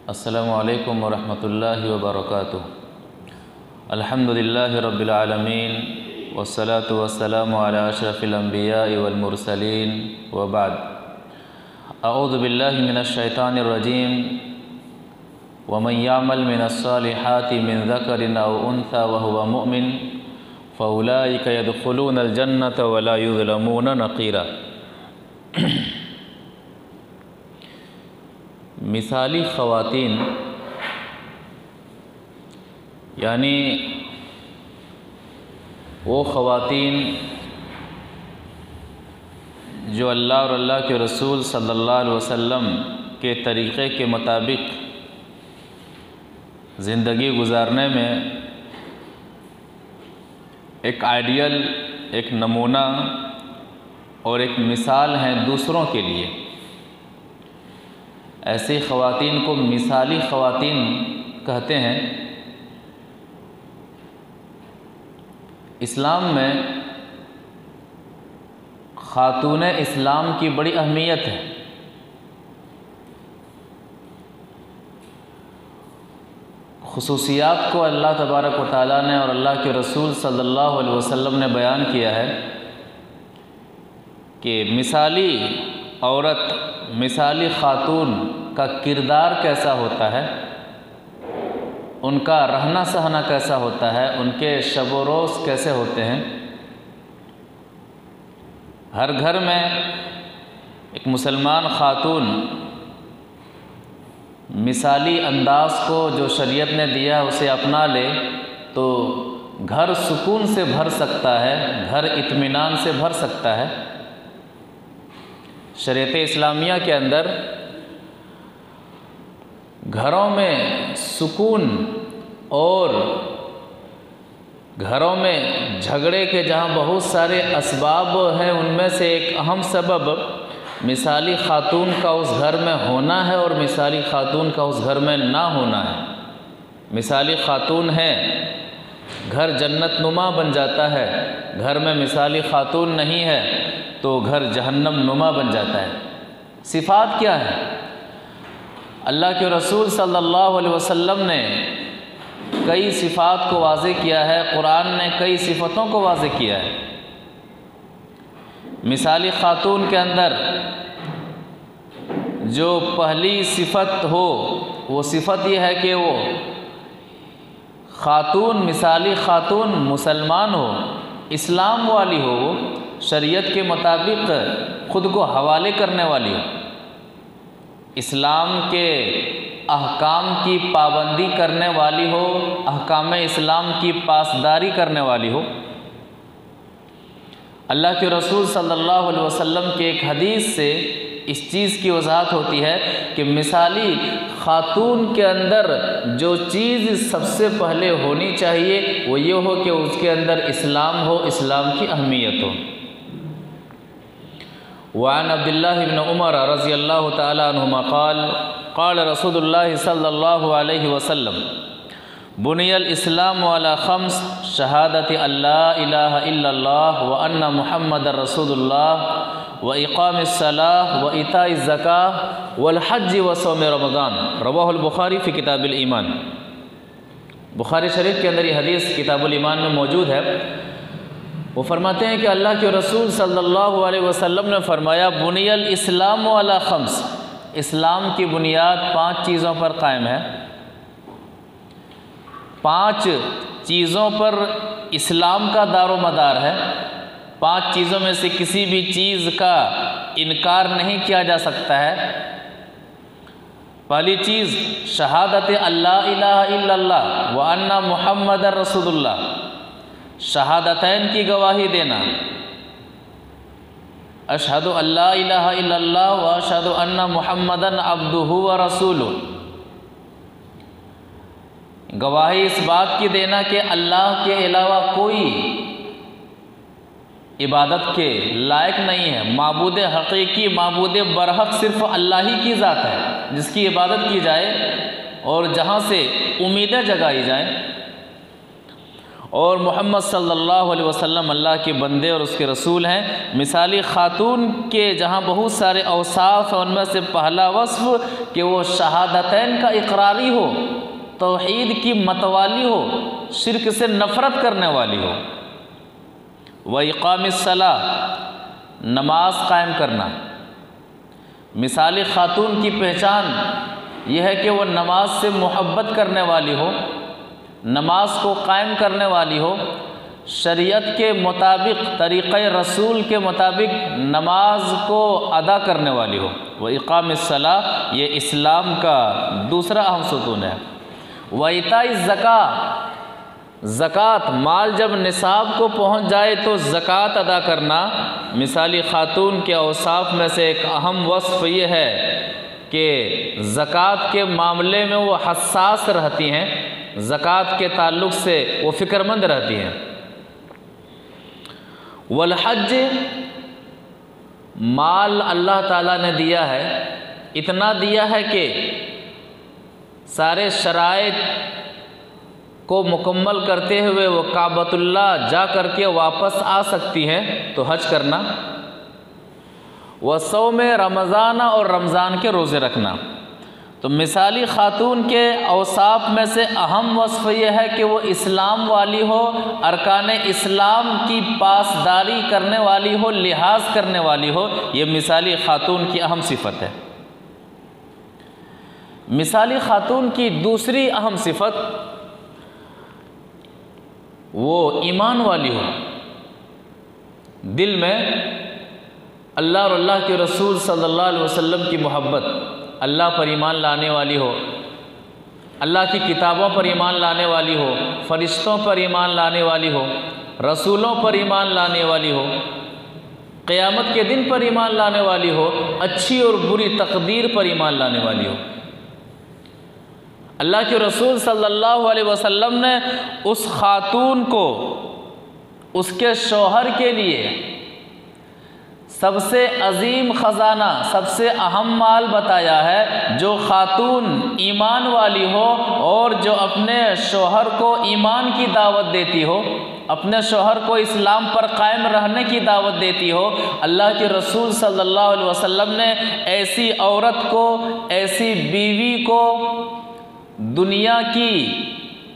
अस्सलामु अलैकुम वरहमतुल्लाहि वबरकातुह। अल्हम्दुलिल्लाहि रब्बिल आलमीन वस्सलातु वस्सलामु अला अशरफिल अंबियाइ वल मुरसलीन व बाद। अऊज़ु बिल्लाहि मिनश शैतानिर रजीम। वमन यामल मिनस सालिहाति मिन ज़करिन औ उन्सा व हुवा मुमिन फ़उलाइका यदखुलूनल जन्नत व ला युज़लमून नक़ीरा। मिसाली ख़वातीन यानी वो ख़वातीन जो अल्लाह और अल्लाह के रसूल सल्लल्लाहु अलैहि वसल्लम के तरीक़े के मुताबिक ज़िंदगी गुजारने में एक आइडियल, एक नमूना और एक मिसाल हैं दूसरों के लिए। ऐसी ख़वातीन को मिसाली ख़वातीन कहते हैं। इस्लाम में ख़ातून इस्लाम की बड़ी अहमियत है। खुसूसियात को अल्लाह तबारक व तआला ने और अल्लाह के रसूल सल्लल्लाहु अलैहि वसल्लम ने बयान किया है कि मिसाली औरत, मिसाली ख़ातून का किरदार कैसा होता है, उनका रहना सहना कैसा होता है, उनके शब व रोज़ कैसे होते हैं। हर घर में एक मुसलमान ख़ातून मिसाली अंदाज़ को जो शरीयत ने दिया उसे अपना ले तो घर सुकून से भर सकता है, घर इत्मीनान से भर सकता है। शरीयत इस्लामिया के अंदर घरों में सुकून और घरों में झगड़े के जहाँ बहुत सारे असबाब हैं, उनमें से एक अहम सबब मिसाली ख़ातून का उस घर में होना है और मिसाली ख़ातून का उस घर में ना होना है। मिसाली ख़ातून है, घर जन्नत नुमा बन जाता है। घर में मिसाली ख़ातून नहीं है तो घर जहन्नम नुमा बन जाता है। सिफ़ात क्या है? अल्लाह के रसूल सल्लल्लाहु अलैहि वसल्लम ने कई सिफ़ात को वाज़ेह किया है, कुरान ने कई सिफ़तों को वाज़ेह किया है। मिसाली ख़ातून के अंदर जो पहली सिफ़त हो वो सिफ़त ये है कि वो ख़ातून, मिसाली ख़ातून मुसलमान हो, इस्लाम वाली हो, शरीयत के मुताबिक ख़ुद को हवाले करने वाली हो, इस्लाम के अहकाम की पाबंदी करने वाली हो, अहकाम इस्लाम की पासदारी करने वाली हो। अल्लाह के रसूल सल्लल्लाहु अलैहि वसल्लम के एक हदीस से इस चीज़ की वजाहत होती है कि मिसाली ख़ातून के अंदर जो चीज़ सबसे पहले होनी चाहिए वो ये हो कि उसके अंदर इस्लाम हो, इस्लाम की अहमियत हो। वअन अब्दुल्लाह इब्न उमर रज़ियल्लाहु तआला अन्हुमा क़ाल क़ाल रसूलुल्लाह सल्लल्लाहु अलैहि वसल्लम बुनियल इस्लाम अला खम्स शहादत अल्ला इलाहा इल्लल्लाह व अन्ना मुहम्मदर रसूलुल्लाह व इक़ामिस सलाह व इताइज़ ज़काह वल हज्ज व सौम रमज़ान। रवाहुल बुखारी फ़ी किताबिल ईमान। बुखारी शरीफ के अंदर ये हदीस किताबुल ईमान में मौजूद है। वो फरमाते हैं कि अल्लाह के रसूल सल्लल्लाहु अलैहि वसल्लम ने फरमाया बुनियल इस्लाम अला खम्स, इस्लाम की बुनियाद 5 चीज़ों पर कायम है। 5 चीज़ों पर इस्लाम का दारो मदार है। 5 चीज़ों में से किसी भी चीज़ का इनकार नहीं किया जा सकता है। पहली चीज़ शहादत अल्ला इलाहा इल्लल्लाह व अन्ना मुहम्मदर रसूलुल्लाह, शहादतैन की गवाही देना, अशहदु अल्ला इलाहा इल्लल्लाह व अशहदु अन्ना मुहम्मदन अब्दुहु व रसूलुहु। गवाही इस बात की देना कि अल्लाह के अलावा कोई इबादत के लायक नहीं है, माबूद हकीकी, माबूद बरहक सिर्फ अल्लाह ही की ज़ात है जिसकी इबादत की जाए और जहाँ से उम्मीदें जगाई जाएं। और मोहम्मद सल्लल्लाहु अलैहि वसल्लम अल्लाह के बंदे और उसके रसूल हैं। मिसाली ख़ातून के जहाँ बहुत सारे औसाफ हैं, उनमें से पहला वस्फ़ कि वो शहादतैन का इकरारी हो, तौहीद की मतवाली हो, शिर्क से नफ़रत करने वाली हो। व इक़ामिस्सलाह, नमाज कायम करना। मिसाली ख़ातून की पहचान यह है कि वो नमाज से मोहब्बत करने वाली हो, नमाज को कायम करने वाली हो, शरीयत के मुताबिक, तरीक़े रसूल के मुताबिक नमाज को अदा करने वाली हो। व इक़ामिस्सलाह, ये इस्लाम का दूसरा अहम सुतून है। व इताई ज़कात, ज़कात, माल जब निसाब को पहुँच जाए तो ज़कात अदा करना। मिसाली ख़ातून के औसाफ में से एक अहम वस्फ़ ये है कि ज़कात के मामले में वो हसास रहती हैं, ज़कात के ताल्लुक़ से वो फ़िक्रमंद रहती हैं। वल हज, माल अल्लाह ताला ने दिया है, इतना दिया है कि सारे शराइत को मुकम्मल करते हुए वो काबतुल्लाह जा कर के वापस आ सकती हैं, तो हज करना। व सौम रमज़ाना, और रमज़ान के रोज़े रखना। तो मिसाली ख़ातून के औसाफ में से अहम वस्फ़ यह है कि वो इस्लाम वाली हो, अरकान इस्लाम की पासदारी करने वाली हो, लिहाज करने वाली हो। ये मिसाली ख़ातून की अहम सिफ़त है। मिसाली ख़ातून की दूसरी अहम सिफ़त वो ईमान वाली हो, दिल में अल्लाह और अल्लाह के रसूल सल्लल्लाहु अलैहि वसल्लम की मोहब्बत, अल्लाह पर ईमान लाने वाली हो, अल्लाह की किताबों पर ईमान लाने वाली हो, फ़रिश्तों पर ईमान लाने वाली हो, रसूलों पर ईमान लाने वाली हो, क़यामत के दिन पर ईमान लाने वाली हो, अच्छी और बुरी तकदीर पर ईमान लाने वाली हो। अल्लाह के रसूल सल्लल्लाहु अलैहि वसल्लम ने उस ख़ातून को उसके शौहर के लिए सबसे अजीम ख़जाना, सबसे अहम माल बताया है, जो ख़ातून ईमान वाली हो और जो अपने शौहर को ईमान की दावत देती हो, अपने शौहर को इस्लाम पर कायम रहने की दावत देती हो। अल्लाह के रसूल सल्लल्लाहु अलैहि वसल्लम ने ऐसी औरत को, ऐसी बीवी को दुनिया की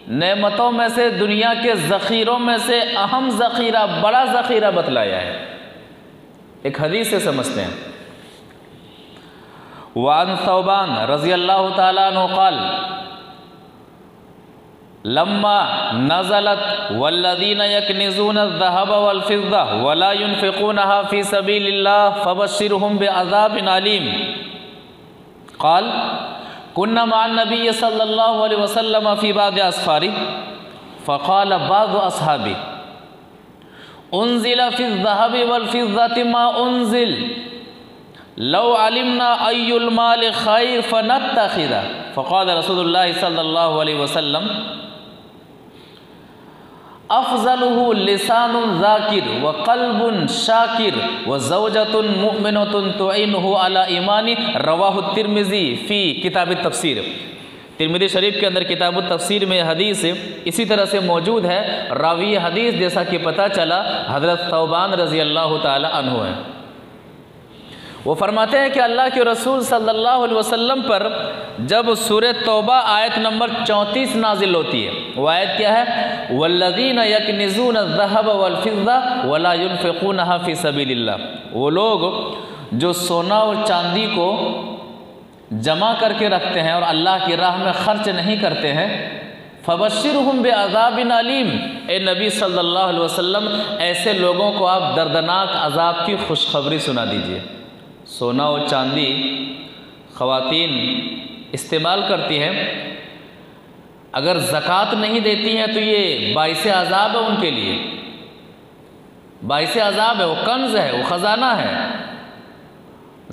नेमतों में से, दुनिया के ज़ख़ीरों में से अहम ज़ख़ीरा, बड़ा ज़ख़ीरा बतलाया है। एक हदीस से समझते हैं। वान सौबान रज़ी अल्लाह ताला अन्हु क़ाल लम्मा नज़लत वल्लज़ीना यकनिज़ूना अज़्ज़हब वल फ़िज़्ज़ा वला युनफ़िक़ूनहा फ़ी सबीलिल्लाह फ़बश्शिरहुम बिअज़ाबिन अलीम। क़ाल कुन्ना मअन नबी सल्लल्लाहु अलैहि वसल्लम फ़ी बाद अस्फ़ारी फ़क़ाल बाज़ु अस्हाबी उन्ज़िला फ़िज़्ज़हबि वल फ़िज़्ज़ति मा उन्ज़िल लौ अलिमना अय्युल माल ख़ैर फ़नत्तख़िज़। फ़क़ाल रसूलुल्लाह सल्लल्लाहु अलैहि वसल्लम अफ़ज़लुहु लिसानुन ज़ाकिर व क़ल्बुन शाकिर व ज़ौजतुन मुअमिनतुन तुइनुहु अला ईमानी। रवाहु तिर्मिज़ी फ़ी किताब तफ़सीर। तिर्मिज़ी शरीफ के अंदर किताब तफ़सीर में हदीस इसी तरह से मौजूद है। रावी हदीस जैसा कि पता चला हज़रत सौबान रज़ी अल्लाह ताला अन्हु हैं। वो फरमाते हैं कि अल्लाह के रसूल सल्लल्लाहु अलैहि वसल्लम पर जब सूरह तौबा आयत नंबर 34 नाजिल होती है, वो आयत क्या है? वल्लज़ीना यकनिज़ूना अज़्ज़हब वल फ़िज़्ज़ा वला युनफ़िक़ूनहा फ़ी सबीलिल्लाह। वो लोग जो सोना और चांदी को जमा करके रखते हैं और अल्लाह की राह में खर्च नहीं करते हैं, फ़बश्शिरहुम बिअज़ाबिन अलीम। ए नबी सल्लल्लाहु अलैहि वसल्लम, ऐसे लोगों को आप दर्दनाक अज़ाब की खुशखबरी सुना दीजिए। सोना और चांदी ख़वातीन इस्तेमाल करती हैं, अगर ज़कात नहीं देती हैं तो ये बाइसे अज़ाब है उनके लिए, बाइसे अज़ाब है, वो कंज़ है, वो ख़जाना है।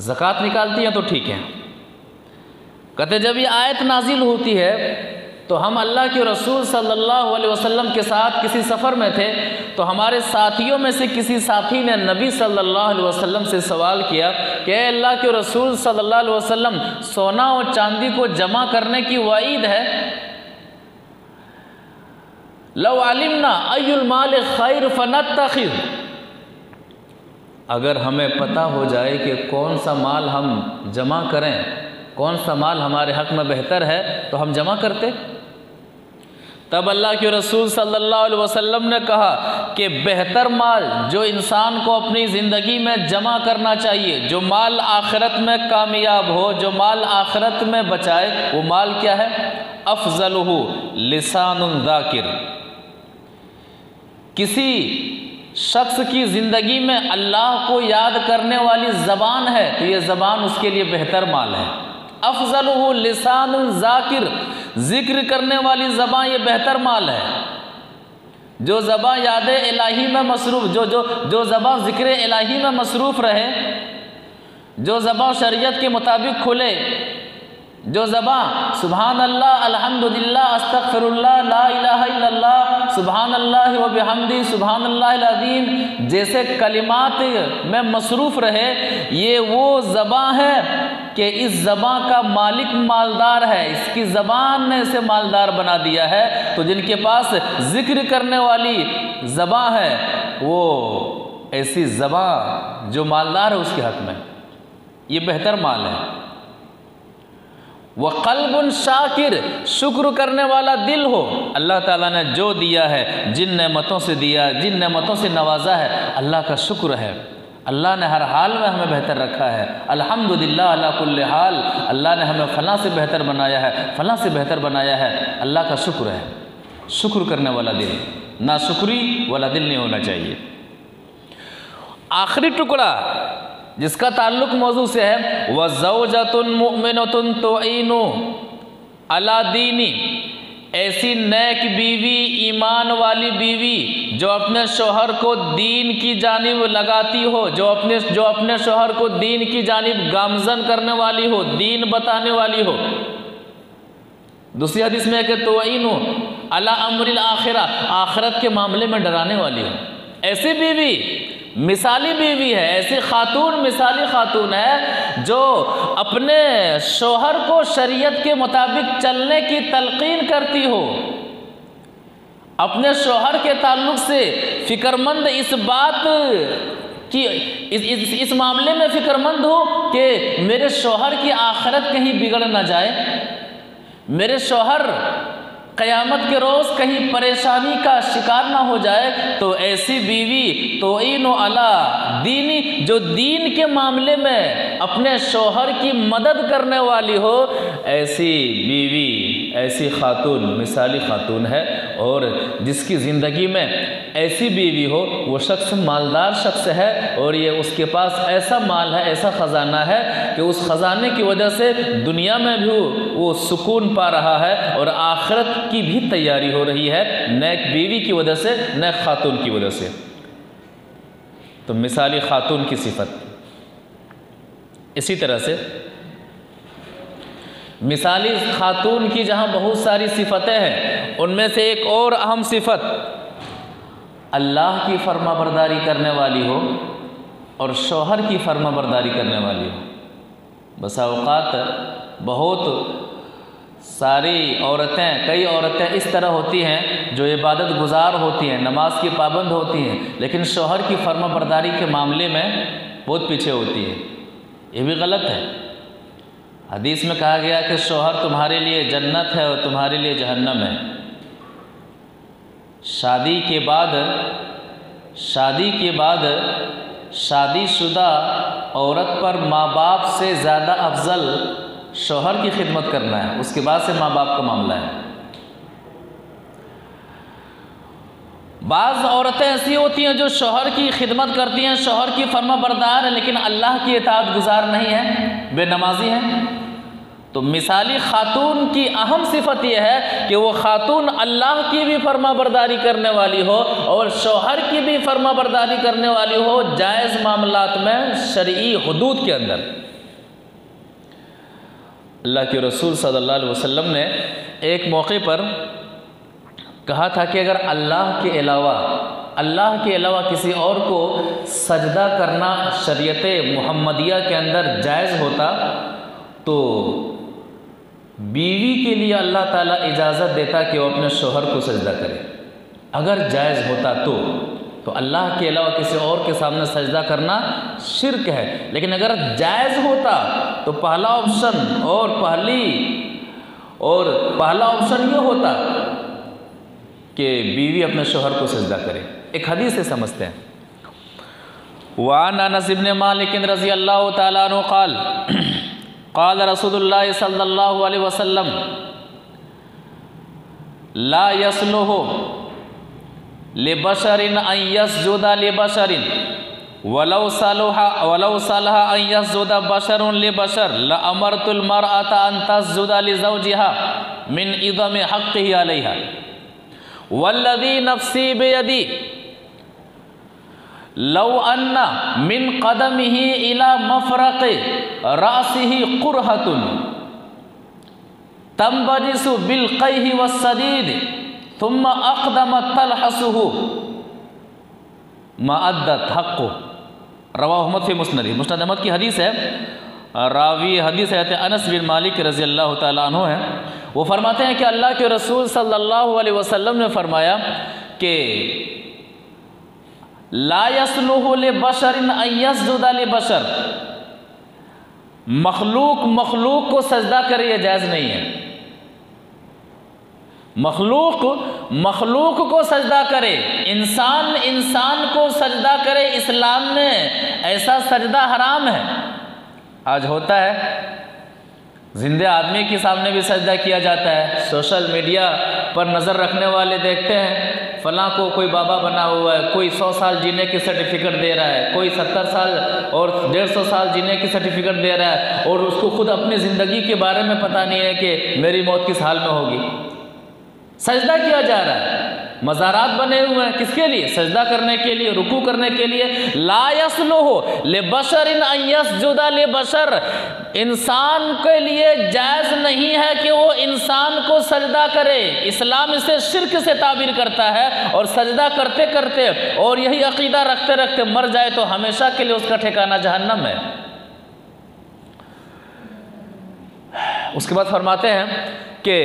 ज़कात निकालती हैं तो ठीक है। कहते जब ये आयत नाजिल होती है तो हम अल्लाह के रसूल सल्लल्लाहु अलैहि वसल्लम के साथ किसी सफ़र में थे, तो हमारे साथियों में से किसी साथी ने नबी सल्लल्लाहु अलैहि वसल्लम से सवाल किया कि अल्लाह के रसूल सल्लल्लाहु अलैहि वसल्लम, सोना और चांदी को जमा करने की वाईद है, लौ अलिमना अय्युल माल खैर फनत्तखिज़, अगर हमें पता हो जाए कि कौन सा माल हम जमा करें, कौन सा माल हमारे हक़ में बेहतर है, तो हम जमा करते। तब अल्लाह के रसूल सल्लल्लाहु अलैहि वसल्लम ने कहा कि बेहतर माल जो इंसान को अपनी ज़िंदगी में जमा करना चाहिए, जो माल आखिरत में कामयाब हो, जो माल आखिरत में बचाए, वो माल क्या है? अफ़ज़लुहु लिसानुन ज़ाकिर। किसी शख्स की ज़िंदगी में अल्लाह को याद करने वाली ज़बान है तो ये ज़बान उसके लिए बेहतर माल है। अफ़ज़लुहु लिसानुन ज़ाकिर, ज़िक्र करने वाली ज़बान ये बेहतर माल है। जो ज़बान याद इलाही में मसरूफ़, जो ज़बान ज़िक्र इलाही में मसरूफ़ रहे, जो ज़बान शरीयत के मुताबिक खुले, जो ज़बान सुभान अल्लाह, अल्हम्दुलिल्लाह, अस्तग़फ़िरुल्लाह, ला इलाहा इल्लल्लाह, सुभान अल्लाह व बिहम्दी, सुभान अल्लाहिल अज़ीम जैसे कलिमात में मसरूफ़ रहे, ये वो ज़बान है कि इस ज़बान का मालिक मालदार है, इसकी ज़बान ने इसे मालदार बना दिया है। तो जिनके पास ज़िक्र करने वाली ज़बान है, वो ऐसी ज़बान जो मालदार है उसके हक़ में ये बेहतर माल है। वह क़ल्बुन शाकिर, शुक्र करने वाला दिल हो। अल्लाह ताला ने जो दिया है, जिन नेमतों से दिया, जिन नेमतों से नवाजा है, अल्लाह का शुक्र है। अल्लाह ने हर हाल में हमें बेहतर रखा है। अल्हम्दुलिल्लाह अला कुल्li हाल, अल्लाह ने हमें फ़लाँ से बेहतर बनाया है, फ़लाँ से बेहतर बनाया है। अल्लाह का शुक्र है। शुक्र करने वाला दिल, नाशुक्री वाला दिल नहीं होना चाहिए। आखिरी टुकड़ा जिसका ताल्लुक़ मौजू से है, व ज़ौजतुन मुअमिनतुन तुईनु अला दीनी, ऐसी नेक बीवी, ईमान वाली बीवी जो अपने शौहर को दीन की जानिब लगाती हो, जो अपने शौहर को दीन की जानिब गामज़न करने वाली हो, दीन बताने वाली हो। दूसरी हदीस में है कि तुईनु अला अम्रिल आखिरा, आखिरत के मामले में डराने वाली हो। ऐसी बीवी मिसाली बीवी है, ऐसी खातून मिसाली खातून है जो अपने शौहर को शरीयत के मुताबिक चलने की तलकीन करती हो, अपने शौहर के ताल्लुक़ से फ़िक्रमंद इस बात कि इस मामले में फ़िक्रमंद हो कि मेरे शौहर की आखिरत कहीं बिगड़ ना जाए, मेरे शौहर क़यामत के रोज़ कहीं परेशानी का शिकार ना हो जाए। तो ऐसी बीवी तो इनो अला दीनी, जो दीन के मामले में अपने शौहर की मदद करने वाली हो, ऐसी बीवी, ऐसी खातून मिसाली खातून है। और जिसकी ज़िंदगी में ऐसी बीवी हो, वो शख्स मालदार शख्स है और ये उसके पास ऐसा माल है, ऐसा ख़जाना है कि उस ख़जाने की वजह से दुनिया में भी वो सुकून पा रहा है और आखिरत की भी तैयारी हो रही है, नेक बीवी की वजह से, नेक खातून की वजह से। तो मिसाली खातून की सिफत। इसी तरह से मिसाली खातून की जहाँ बहुत सारी सिफतें हैं, उनमें से एक और अहम सिफत अल्लाह की फर्माबरदारी करने वाली हो और शौहर की फर्माबरदारी करने वाली हो। बसा औक़ात बहुत सारी औरतें, कई औरतें इस तरह होती हैं जो इबादत गुजार होती हैं, नमाज की पाबंद होती हैं, लेकिन शौहर की फर्माबरदारी के मामले में बहुत पीछे होती है। ये भी गलत है। हदीस में कहा गया कि शौहर तुम्हारे लिए जन्नत है और तुम्हारे लिए जहन्नम है। शादी के बाद शादीशुदा औरत पर माँ बाप से ज़्यादा अफजल शौहर की खिदमत करना है, उसके बाद से माँ बाप का मामला है। बाज़ औरतें ऐसी होती हैं जो शौहर की खिदमत करती हैं, शौहर की फर्माबरदार है, लेकिन अल्लाह की इताअत गुजार नहीं है, बेनमाजी हैं। तो मिसाली खातून की अहम सिफत यह है कि वो खातून अल्लाह की भी फर्माबरदारी करने वाली हो और शौहर की भी फर्माबरदारी करने वाली हो, जायज़ मामलात में, शरई हुदूद के अंदर। अल्लाह के रसूल सल्लल्लाहु अलैहि वसल्लम ने एक मौके पर कहा था कि अगर अल्लाह के अलावा किसी और को सजदा करना शरीयत मुहम्मदिया के अंदर जायज़ होता तो बीवी के लिए अल्लाह ताला इजाज़त देता कि वो अपने शौहर को सजदा करे। अगर जायज़ होता तो अल्लाह के अलावा किसी और के सामने सजदा करना शिर्क है। लेकिन अगर जायज़ होता तो पहला ऑप्शन ये होता कि बीवी अपने शोहर को सजदा करे। एक हदीस से समझते हैं। वान अनस इब्न मालिक रज़ियल्लाहु तआला अन्हु क़ाल क़ाल रसूलुल्लाह सल्लल्लाहु अलैहि वसल्लम ला यसलुहु लिबशरिन अन यसजुदा लिबशरिन वलौ सलहा अन यसजुदा बशरुन लिबशर लअमरतुल मरअता अन तस्जुदा लिज़ौजिहा मिन इज़मी हक़्क़िही अलैहा वल्लज़ी नफ़्सी बियदी लौ अन्ना मिन क़दमिही इला मफ़रक़ि रासिही क़ुरहतुन तंबजिसु बिलक़ैहि वस्सदीद थुम्मा अक़दम तलहसुहु मा अद्दत हक़्क़ु रवाहु अहमद फी मुस्नदी। मुस्नद अहमद की हदीस है। रावी हदीस है अनस बिन मालिक रज़ियल्लाहु तआला अन्हु है। वो फरमाते हैं कि अल्लाह के रसूल सल्लल्लाहु अलैहि वसल्लम ने फरमाया कि ला यसलुहु लिबशरिन अन यसजुदा लिबशर, मखलूक को सजदा करे ये जायज़ नहीं है। मखलूक को सजदा करे, इंसान को सजदा करे, इस्लाम में ऐसा सजदा हराम है। आज होता है जिंदे आदमी के सामने भी सजदा किया जाता है। सोशल मीडिया पर नज़र रखने वाले देखते हैं फलां को कोई बाबा बना हुआ है, कोई 100 साल जीने की सर्टिफिकेट दे रहा है, कोई 70 साल और 150 साल जीने की सर्टिफिकेट दे रहा है, और उसको खुद अपनी ज़िंदगी के बारे में पता नहीं है कि मेरी मौत किस हाल में होगी। सजदा किया जा रहा है, मज़ारात बने हुए हैं, किसके लिए? सजदा करने के लिए, रुकू करने के लिए। ला यसलुहु लिबशरिन अन यसजुदा लिबशर, इंसान के लिए जायज़ नहीं है कि वो इंसान को सजदा करे। इस्लाम इसे शिर्क से ताबीर करता है, और सजदा करते करते और यही अकीदा रखते रखते मर जाए तो हमेशा के लिए उसका ठिकाना जहन्नम है। उसके बाद फरमाते हैं कि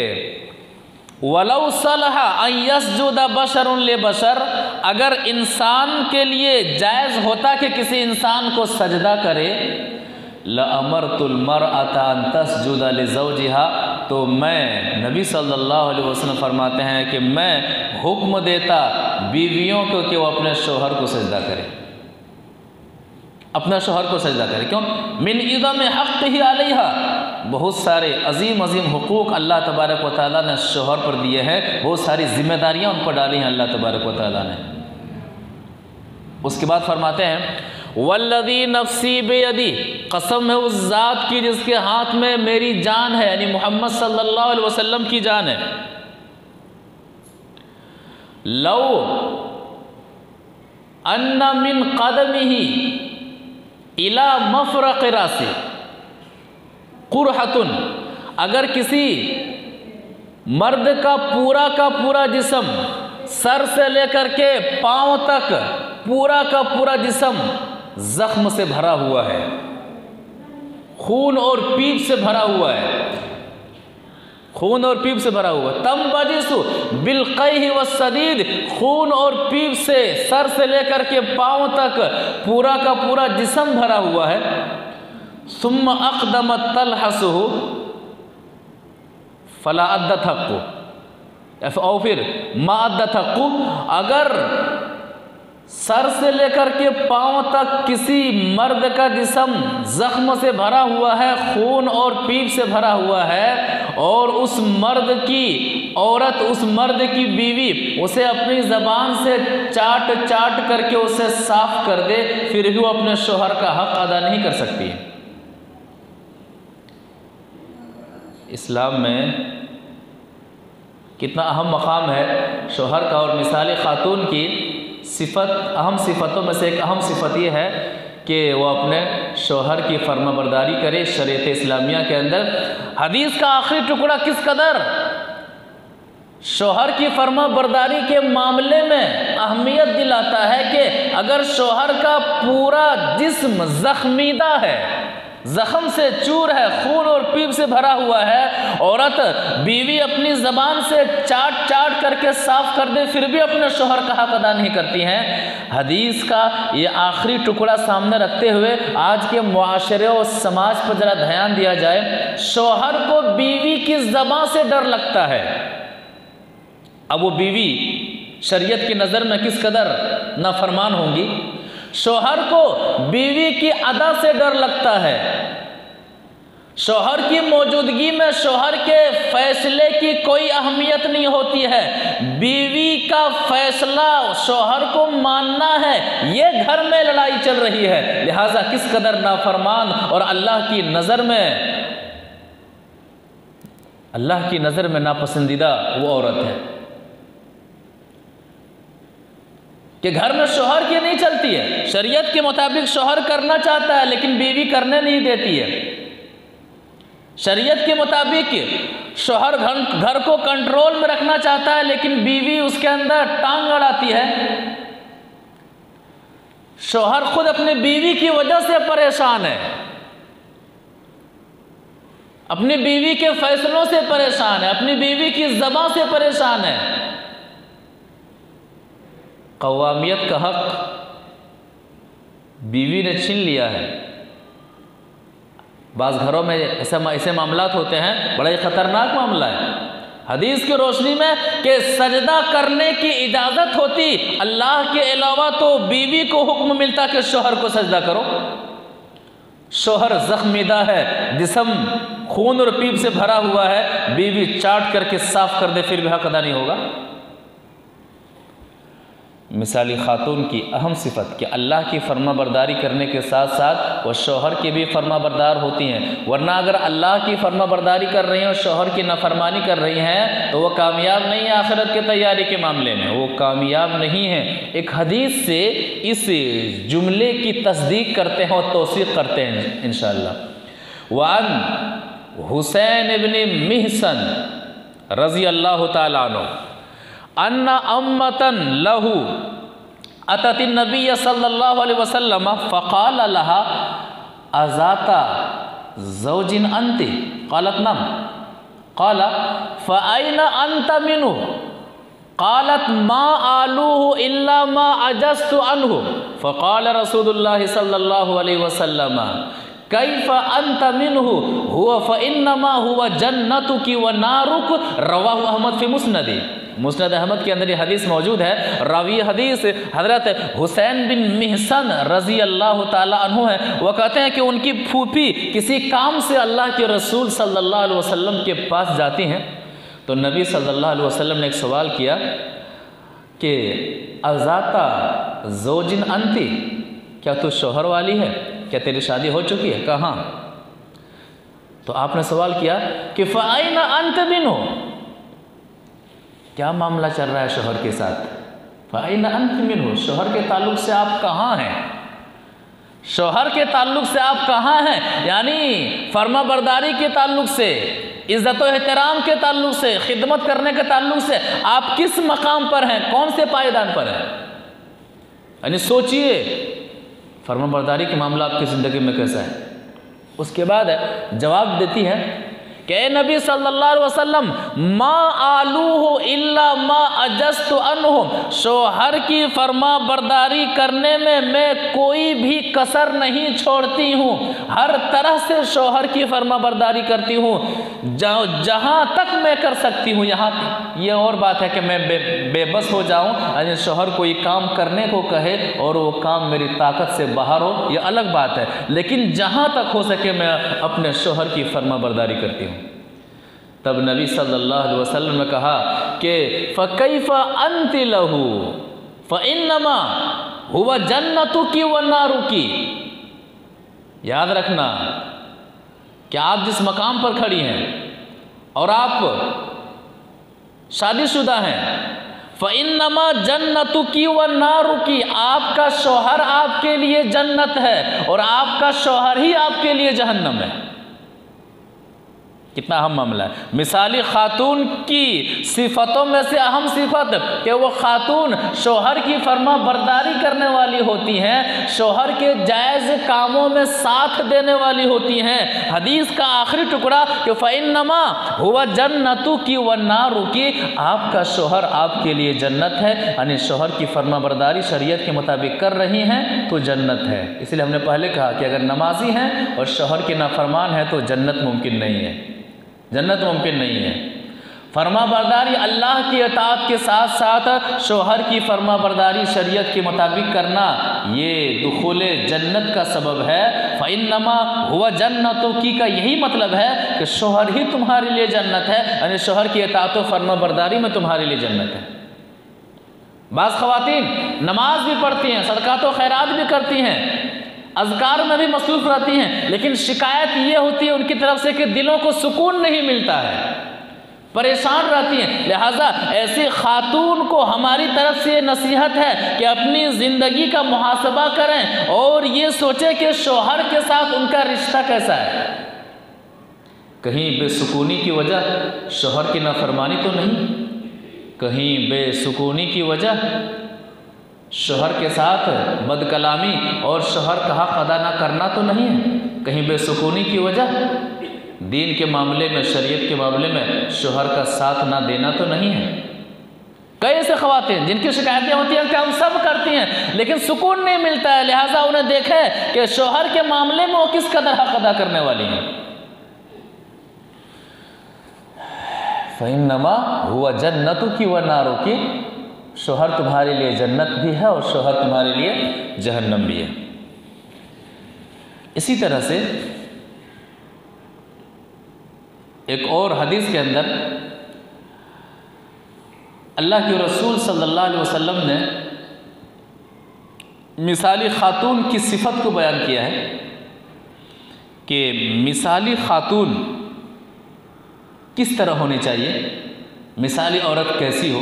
वलौ सलहा अन यसजुदा बशरुन लिबशर, अगर इंसान के लिए जायज़ होता कि किसी इंसान को सजदा करे, लअमरतुल मरअता अन तस्जुदा लिज़ौजिहा, तो मैं, नबी सल्लल्लाहु अलैहि वसल्लम फरमाते हैं कि मैं हुक्म देता बीवियों को कि वो अपने शोहर को सजदा करे, अपना शोहर को सजदा करे। क्यों? मिन इज़मी हक़्क़िही अलैहा, बहुत सारे अजीम हुकूक अल्लाह तबारक व तआला ने शोहर पर दिए हैं, बहुत सारी जिम्मेदारियां उन पर डाली हैं अल्लाह तबारक व तआला ने। उसके बाद फरमाते हैं वल्लज़ी नफ़्सी बियदी, कसम है उस ज़ात की जिसके हाथ में मेरी जान है, यानी मोहम्मद सल्लल्लाहु अलैहि वसल्लम की जान है। लौ अन्ना मिन क़दमिही इला मफ़रक़ि रासी क़ुरहतुन, अगर किसी मर्द का पूरा जिस्म, सर से लेकर के पांव तक पूरा का पूरा जिस्म जख्म से भरा हुआ है, खून और पीप से भरा हुआ है, खून और पीप से भरा हुआ, तंबजिसु बिलक़ैहि वस्सदीद, खून और पीप से सर से लेकर के पांव तक पूरा का पूरा जिस्म भरा हुआ है। सुम्मा अक़दमत तलहसुहु फला अद्दत हक़्क़ु, और फिर मा अद्दत हक़्क़ु, अगर सर से लेकर के पांव तक किसी मर्द का जिस्म जख्म से भरा हुआ है, खून और पीप से भरा हुआ है, और उस मर्द की औरत, उस मर्द की बीवी उसे अपनी ज़बान से चाट करके उसे साफ कर दे, फिर भी वो अपने शोहर का हक़ अदा नहीं कर सकती है। इस्लाम में कितना अहम मकाम है शोहर का, और मिसाल खातून की सिफत, अहम सिफतों में से एक अहम सिफत ये है कि वो अपने शोहर की फर्माबरदारी करे शरीयत इस्लामिया के अंदर। हदीस का आखिरी टुकड़ा किस कदर शोहर की फर्माबरदारी के मामले में अहमियत दिलाता है कि अगर शोहर का पूरा जिस्म जख्मीदा है, जख्म से चूर है, खून और पीप से भरा हुआ है, औरत बीवी अपनी ज़बान से चाट चाट करके साफ कर दे फिर भी अपने शोहर का हक अदा नहीं करती हैं। हदीस का ये आखिरी टुकड़ा सामने रखते हुए आज के मुआशरे और समाज पर ज़रा ध्यान दिया जाए। शोहर को बीवी की ज़बान से डर लगता है। अब वो बीवी शरीयत की नज़र में किस कदर नाफरमान होंगी। शोहर को बीवी की अदा से डर लगता है। शोहर की मौजूदगी में शोहर के फैसले की कोई अहमियत नहीं होती है। बीवी का फैसला शोहर को मानना है, ये घर में लड़ाई चल रही है। लिहाजा किस कदर नाफरमान और अल्लाह की नज़र में नापसंदीदा वो औरत है कि घर में शोहर की नहीं चलती है। शरीयत के मुताबिक शोहर करना चाहता है लेकिन बीवी करने नहीं देती है। शरीयत के मुताबिक शोहर घर को कंट्रोल में रखना चाहता है लेकिन बीवी उसके अंदर टांग अड़ाती है। शोहर खुद अपनी बीवी की वजह से परेशान है, अपनी बीवी के फैसलों से परेशान है, अपनी बीवी की ज़बान से परेशान है। कवामियत का हक बीवी ने छीन लिया है। बाज़ घरों में ऐसे मामलात होते हैं, बड़ा ही ख़तरनाक मामला है। हदीस की रोशनी में कि सजदा करने की इजाज़त होती अल्लाह के अलावा तो बीवी को हुक्म मिलता कि शोहर को सजदा करो। शोहर ज़ख्मीदा है, जिस्म खून और पीप से भरा हुआ है, बीवी चाट करके साफ कर दे फिर भी हक अदा नहीं होगा। मिसाली खातून की अहम सिफत कि अल्लाह की फर्माबरदारी करने के साथ साथ वह शोहर की भी फर्माबरदार होती हैं। वरना अगर अल्लाह की फर्माबरदारी कर रही हैं और शोहर की नाफरमानी कर रही हैं तो वह कामयाब नहीं है। आखिरत की तैयारी के मामले में वो कामयाब नहीं है। एक हदीस से इस जुमले की तस्दीक करते हैं और तौसीक़ करते हैं इंशाअल्लाह। वान हुसैन इब्न मिहसन रज़ी अल्लाह तआला अन्हु अन्ना अम्मतन लहू अतती नबी सल्लल्लाहु अलैहि वसल्लम फ़क़ाल लहा अज़ाता ज़ौजिन अंति क़ालत नम क़ाला फ़अयना अंत मिन्हु क़ालत मा आलूहु इल्ला मा अजज़्तु अन्हु फ़क़ाल रसूलुल्लाह सल्लल्लाहु अलैहि वसल्लम कैफ़ अंत मिन्हु हुवा फ़इन्नमा हुवा जन्नतुकी व नारुक। रवाहु अहमद फ़ी मुस्नदी। मुस्नद अहमद के अंदर ये हदीस मौजूद है। रावी हदीस हज़रत हुसैन बिन मिहसन रज़ी अल्लाह ताला अन्हु है। वह कहते हैं कि उनकी फूफी किसी काम से अल्लाह के रसूल सल्लल्लाहु अलैहि वसल्लम के पास जाती हैं तो नबी सल्लल्लाहु अलैहि वसल्लम ने एक सवाल किया कि अज़ाता ज़ौजिन अंती, क्या तू शोहर वाली है, क्या तेरी शादी हो चुकी है? कहाँ? तो आपने सवाल किया कि फ़अयना अंत मिन्हु, क्या मामला चल रहा है शोहर के साथ? फ़अयना अंत मिन्हु, शोहर के ताल्लुक़ से आप कहाँ हैं? शोहर के ताल्लुक़ से आप कहाँ हैं? यानी फर्मा बरदारी के ताल्लुक़ से, इज़्ज़त व एहतराम के ताल्लुक़ से, खिदमत करने के ताल्लुक़ से आप किस मकाम पर हैं, कौन से पायदान पर हैं? यानी सोचिए फर्मा बरदारी का मामला आपकी ज़िंदगी में कैसा है। उसके बाद जवाब देती है कि ए नबी सल्लल्लाहु अलैहि वसल्लम मा आलूहु इल्ला मा अजज़्तु अन्हु, शोहर की फर्मा बरदारी करने में मैं कोई भी कसर नहीं छोड़ती हूँ, हर तरह से शोहर की फर्मा बरदारी करती हूँ जहाँ तक मैं कर सकती हूँ। यहाँ ये और बात है कि मैं बेबस हो जाऊँ, यानी शोहर कोई काम करने को कहे और वो काम मेरी ताकत से बाहर हो, ये अलग बात है, लेकिन जहाँ तक हो सके मैं अपने शोहर की फर्मा बरदारी करती हूँ। तब नबी सल्लल्लाहु अलैहि वसल्लम ने कहा कि फ़कैफ़ अंति लहू फ़इन्नमा हुवा जन्नतुकी व नारुकी। याद रखना कि आप जिस मकाम पर खड़ी हैं और आप शादीशुदा हैं, फ़इन्नमा जन्नतुकी व नारुकी, आपका शौहर आपके लिए जन्नत है और आपका शौहर ही आपके लिए जहन्नम है। कितना अहम मामला है। मिसाली खातून की सिफतों में से अहम सिफत कि वो खातून शोहर की फर्मा बरदारी करने वाली होती हैं, शोहर के जायज़ कामों में साथ देने वाली होती हैं। हदीस का आखिरी टुकड़ा कि फ़इन्नमा हुवा जन्नतु की व नारु की, आपका शोहर आपके लिए जन्नत है, यानी शोहर की फर्मा बरदारी शरीयत के मुताबिक कर रही हैं तो जन्नत है। इसलिए हमने पहले कहा कि अगर नमाजी हैं और शोहर के नाफरमान है तो जन्नत मुमकिन नहीं है, जन्नत मुमकिन नहीं है। फर्मा बरदारी अल्लाह की अताअत के साथ साथ शोहर की फर्मा बरदारी शरीयत के मुताबिक करना, ये दुखुले जन्नत का सबब है। फ़इन्नमा हुवा जन्नतु की का यही मतलब है कि शोहर ही तुम्हारे लिए जन्नत है, यानी शोहर की अताअत व फर्मा बरदारी में तुम्हारे लिए जन्नत है। बाज़ ख़वातीन नमाज भी पढ़ती हैं, सदक़ात व खैरात भी करती हैं, अज़कार में भी मसरूफ़ रहती हैं, लेकिन शिकायत ये होती है उनकी तरफ से कि दिलों को सुकून नहीं मिलता है, परेशान रहती हैं। लिहाजा ऐसी खातून को हमारी तरफ से नसीहत है कि अपनी ज़िंदगी का मुहासबा करें और ये सोचें कि शोहर के साथ उनका रिश्ता कैसा है। कहीं बेसुकूनी की वजह शोहर की नाफरमानी तो नहीं, कहीं बेसुकूनी की वजह शोहर के साथ बदकलामी और शोहर का हक अदा ना करना तो नहीं है, कहीं बेसुकूनी की वजह दीन के मामले में, शरीयत के मामले में शोहर का साथ ना देना तो नहीं है। कई ऐसे ख़वातीन जिनकी शिकायतें होती हैं कि हम सब करती हैं लेकिन सुकून नहीं मिलता है, लिहाजा उन्हें देखें कि शोहर के मामले में वो किस कदर हक अदा करने वाली हैं। फ़इन्नमा हुवा जन्नतु की व नारु की, शोहर तुम्हारे लिए जन्नत भी है और शोहर तुम्हारे लिए जहन्नम भी है। इसी तरह से एक और हदीस के अंदर अल्लाह के रसूल सल्लल्लाहु अलैहि वसल्लम ने मिसाली खातून की सिफत को बयान किया है कि मिसाली खातून किस तरह होनी चाहिए, मिसाली औरत कैसी हो।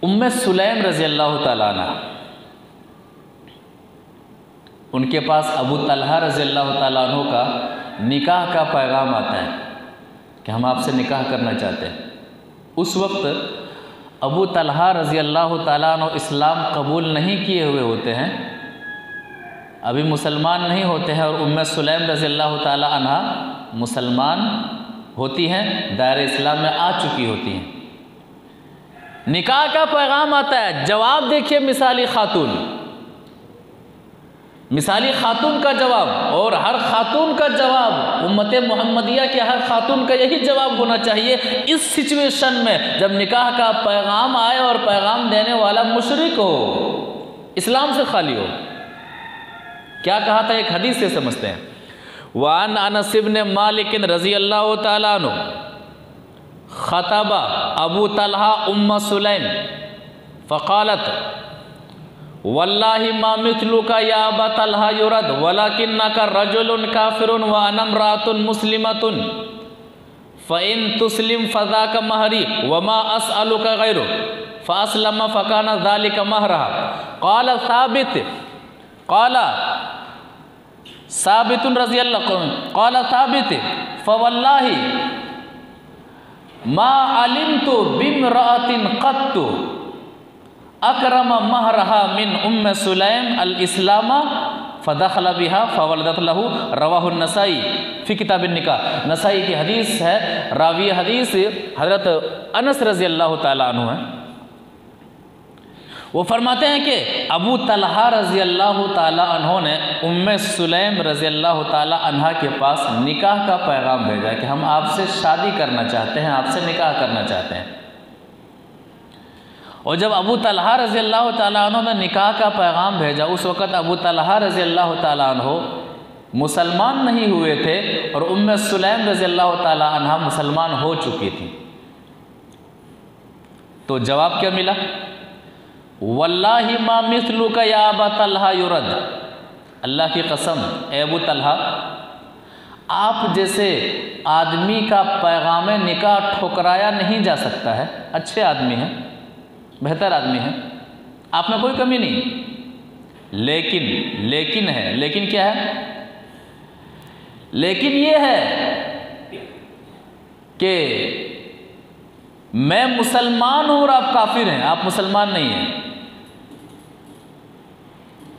उम्मे सुलैम रज़ी अल्लाह ताला अन्हा, उनके पास अबू तलहा रज़ी अल्लाह ताला अन्हु का निकाह का पैगाम आता है कि हम आपसे निकाह करना चाहते हैं। उस वक्त अबू तलहा रज़ी अल्लाह ताला अन्हु इस्लाम कबूल नहीं किए हुए होते हैं, अभी मुसलमान नहीं होते हैं, और उम्मे सुलैम रज़ी अल्लाह ताला अन्हा मुसलमान होती हैं, दायरे इस्लाम में आ चुकी होती हैं। निकाह का पैगाम आता है, जवाब देखिए मिसाली खातून, मिसाली खातून का जवाब, और हर खातून का जवाब, उम्मत मोहम्मदिया के हर खातून का यही जवाब होना चाहिए इस सिचुएशन में जब निकाह का पैगाम आए और पैगाम देने वाला मुशरिक हो, इस्लाम से खाली हो। क्या कहा था, एक हदीस से समझते हैं। वान अनस इब्न मालिक रज़ी अल्लाह ताला अन्हु खतबा अबू तलहा उम्म सुलैम फ़क़ालत वल्लाहि मा मिथलुका या अबा तलहा युरद वलाकिन्नका रजुलुन काफिरुन व अना इम्राअतुन मुस्लिमतुन फ़इन तुस्लिम फ़ज़ाका महरी व मा असअलुका गैरु फ़अस्लम फ़काना ज़ालिका महरहा। क़ाल साबितुन रज़ी अल्लाह क़ाल साबित फ़वल्लाहि मा अलिमतु बिम्रअतिन क़त्तु अकरम महरहा मिन उम्म सुलैम अल इस्लामा फ़दख़ल बिहा फ़वलदत लहू, रवाहु नसाई फ़ी किताब निकाह। नसाई की हदीस है, रावी हदीस हज़रत अनस रज़ी अल्लाह ताला अन्हु है। वो फरमाते हैं कि अबू तलहा रज़ी अल्लाह ताला अन्हु ने उम्मे सुलैम रज़ी अल्लाह ताला अन्हा के पास निकाह का पैगाम भेजा कि हम आपसे शादी करना चाहते हैं, आपसे निकाह करना चाहते हैं। और जब अबू तलहा रज़ी अल्लाह ताला अन्हु ने निकाह का पैगाम भेजा, उस वक़्त अबू तलहा रज़ी अल्लाह ताला अन्हु मुसलमान नहीं हुए थे और उम्मे सुलैम रज़ी अल्लाह ताला अन्हा मुसलमान हो चुकी थी। तो जवाब क्या मिला, वल्लाहि मा मिथलुका या अबा तलहा युरद, अल्लाह की कसम ए अबू तलहा, आप जैसे आदमी का पैगाम निकाह ठुकराया नहीं जा सकता है। अच्छे आदमी हैं, बेहतर आदमी हैं, आप में कोई कमी नहीं, लेकिन क्या है, लेकिन ये है कि मैं मुसलमान हूं और आप काफिर हैं, आप मुसलमान नहीं हैं,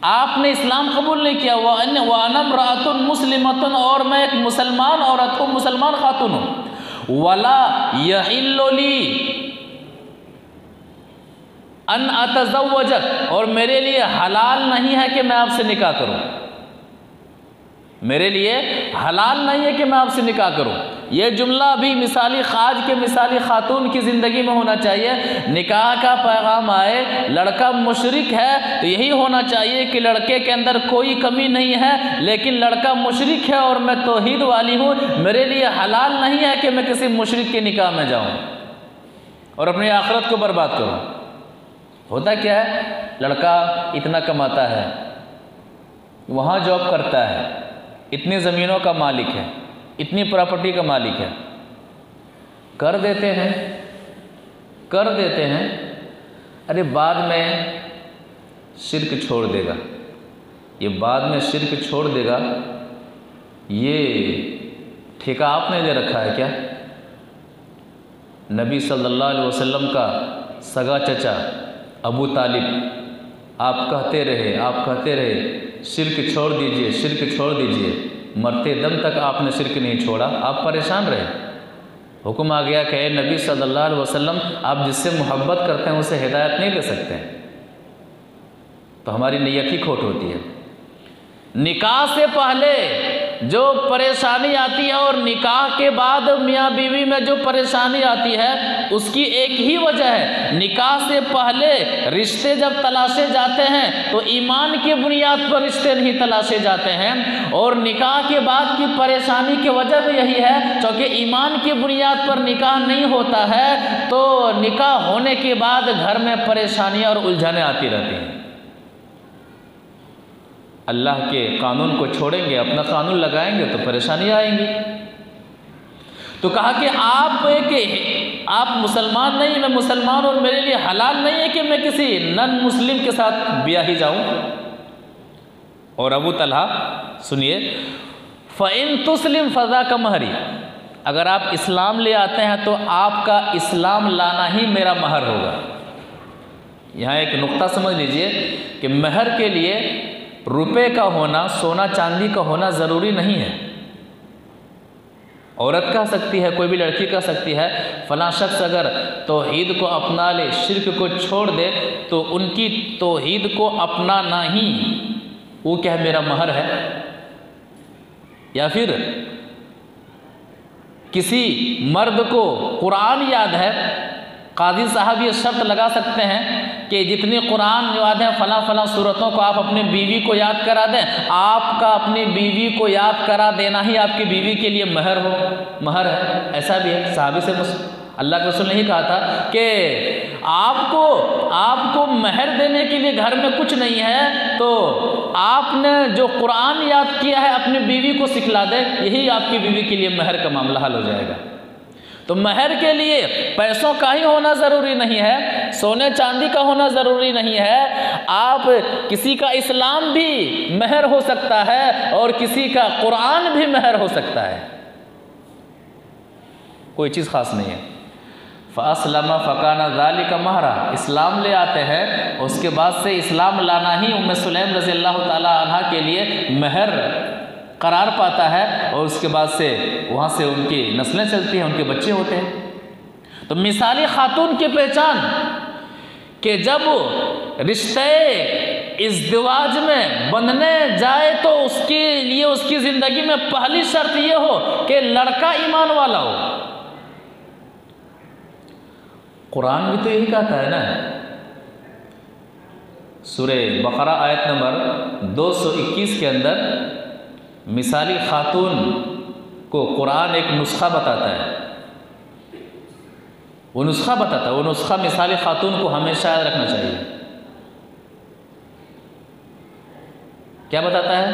आपने इस्लाम कबूल नहीं किया। वानम रातुन मुस्लिमतुन, और मैं एक मुसलमान औरत हूँ, मुसलमान खातून हूँ। वला यहिल्लुली अन अतज़व्वजक, और मेरे लिए हलाल नहीं है कि मैं आपसे निकाह करूं, मेरे लिए हलाल नहीं है कि मैं आपसे निकाह करूं। यह जुमला भी मिसाली खाज के मिसाली खातून की ज़िंदगी में होना चाहिए। निकाह का पैगाम आए, लड़का मुशरिक है तो यही होना चाहिए कि लड़के के अंदर कोई कमी नहीं है, लेकिन लड़का मुशरिक है और मैं तौहीद वाली हूँ, मेरे लिए हलाल नहीं है कि मैं किसी मुशरिक के निकाह में जाऊँ और अपनी आखिरत को बर्बाद करूँ। होता क्या है, लड़का इतना कमाता है, वहाँ जॉब करता है, इतनी ज़मीनों का मालिक है, इतनी प्रॉपर्टी का मालिक है, कर देते हैं, अरे बाद में शिर्क छोड़ देगा, ये बाद में शिर्क छोड़ देगा, ये ठेका आपने ले रखा है क्या? नबी सल्लल्लाहु अलैहि वसल्लम का सगा चचा अबू तालिब आप कहते रहे शिर्क छोड़ दीजिए, शिर्क छोड़ दीजिए, मरते दम तक आपने शिर्क नहीं छोड़ा, आप परेशान रहे। हुक्म आ गया कि नबी सल्लल्लाहु अलैहि वसल्लम आप जिससे मोहब्बत करते हैं उसे हिदायत नहीं दे सकते हैं, तो हमारी नीयत ही खोट होती है। निकाह से पहले जो परेशानी आती है और निकाह के बाद मियाँ बीवी में जो परेशानी आती है उसकी एक ही वजह है। निकाह से पहले रिश्ते जब तलाशे जाते हैं तो ईमान की बुनियाद पर रिश्ते नहीं तलाशे जाते हैं, और निकाह के बाद की परेशानी की वजह भी यही है, क्योंकि ईमान की बुनियाद पर निकाह नहीं होता है तो निकाह होने के बाद घर में परेशानियाँ और उलझनें आती रहती हैं। अल्लाह के कानून को छोड़ेंगे, अपना कानून लगाएंगे तो परेशानी आएंगी। तो कहा कि आप मुसलमान नहीं, मैं मुसलमान, और मेरे लिए हलाल नहीं है कि मैं किसी नन मुस्लिम के साथ ब्याही जाऊं। और अबू तलहा सुनिए, फ़इन तुस्लिम फ़ज़ा का महरी, अगर आप इस्लाम ले आते हैं तो आपका इस्लाम लाना ही मेरा महर होगा। यहाँ एक नुक्ता समझ लीजिए कि महर के लिए रुपए का होना, सोना चांदी का होना ज़रूरी नहीं है। औरत कह सकती है, कोई भी लड़की कह सकती है, फलां शख्स अगर तौहीद को अपना ले, शिर्क को छोड़ दे, तो उनकी तौहीद को अपनाना ही वो क्या है, मेरा महर है। या फिर किसी मर्द को कुरान याद है, काजी साहब ये शर्त लगा सकते हैं कि जितनी कुरान याद है फलां फलां सूरतों को आप अपनी बीवी को याद करा दें, आपका अपनी बीवी को याद करा देना ही आपकी बीवी के लिए महर है। ऐसा भी है, साहबी से अल्लाह के रसूल ने ही कहा था कि आपको महर देने के लिए घर में कुछ नहीं है, तो आपने जो कुरान याद किया है अपनी बीवी को सिखला दे, यही आपकी बीवी के लिए महर का मामला हल हो जाएगा। तो महर के लिए पैसों का ही होना ज़रूरी नहीं है, सोने चांदी का होना ज़रूरी नहीं है, आप किसी का इस्लाम भी महर हो सकता है और किसी का कुरान भी महर हो सकता है, कोई चीज़ ख़ास नहीं है। फ़अस्लमा फ़काना ज़ालिका महरा, इस्लाम ले आते हैं, उसके बाद से इस्लाम लाना ही उम्मे सुलैम रज़ी अल्लाह ताला अन्हा के लिए महर करार पाता है, और उसके बाद से वहाँ से उनकी नस्लें चलती हैं, उनके बच्चे होते हैं। तो मिसाली खातून की पहचान कि जब रिश्ते इज़्दिवाज में बंधने जाए तो उसके लिए उसकी ज़िंदगी में पहली शर्त ये हो कि लड़का ईमान वाला हो। कुरान भी तो यही कहता है ना, सूरे बकरा आयत नंबर 221 के अंदर मिसाली खातून को कुरान एक नुस्खा बताता है, वो नुस्खा मिसाली खातून को हमेशा याद रखना चाहिए। क्या बताता है?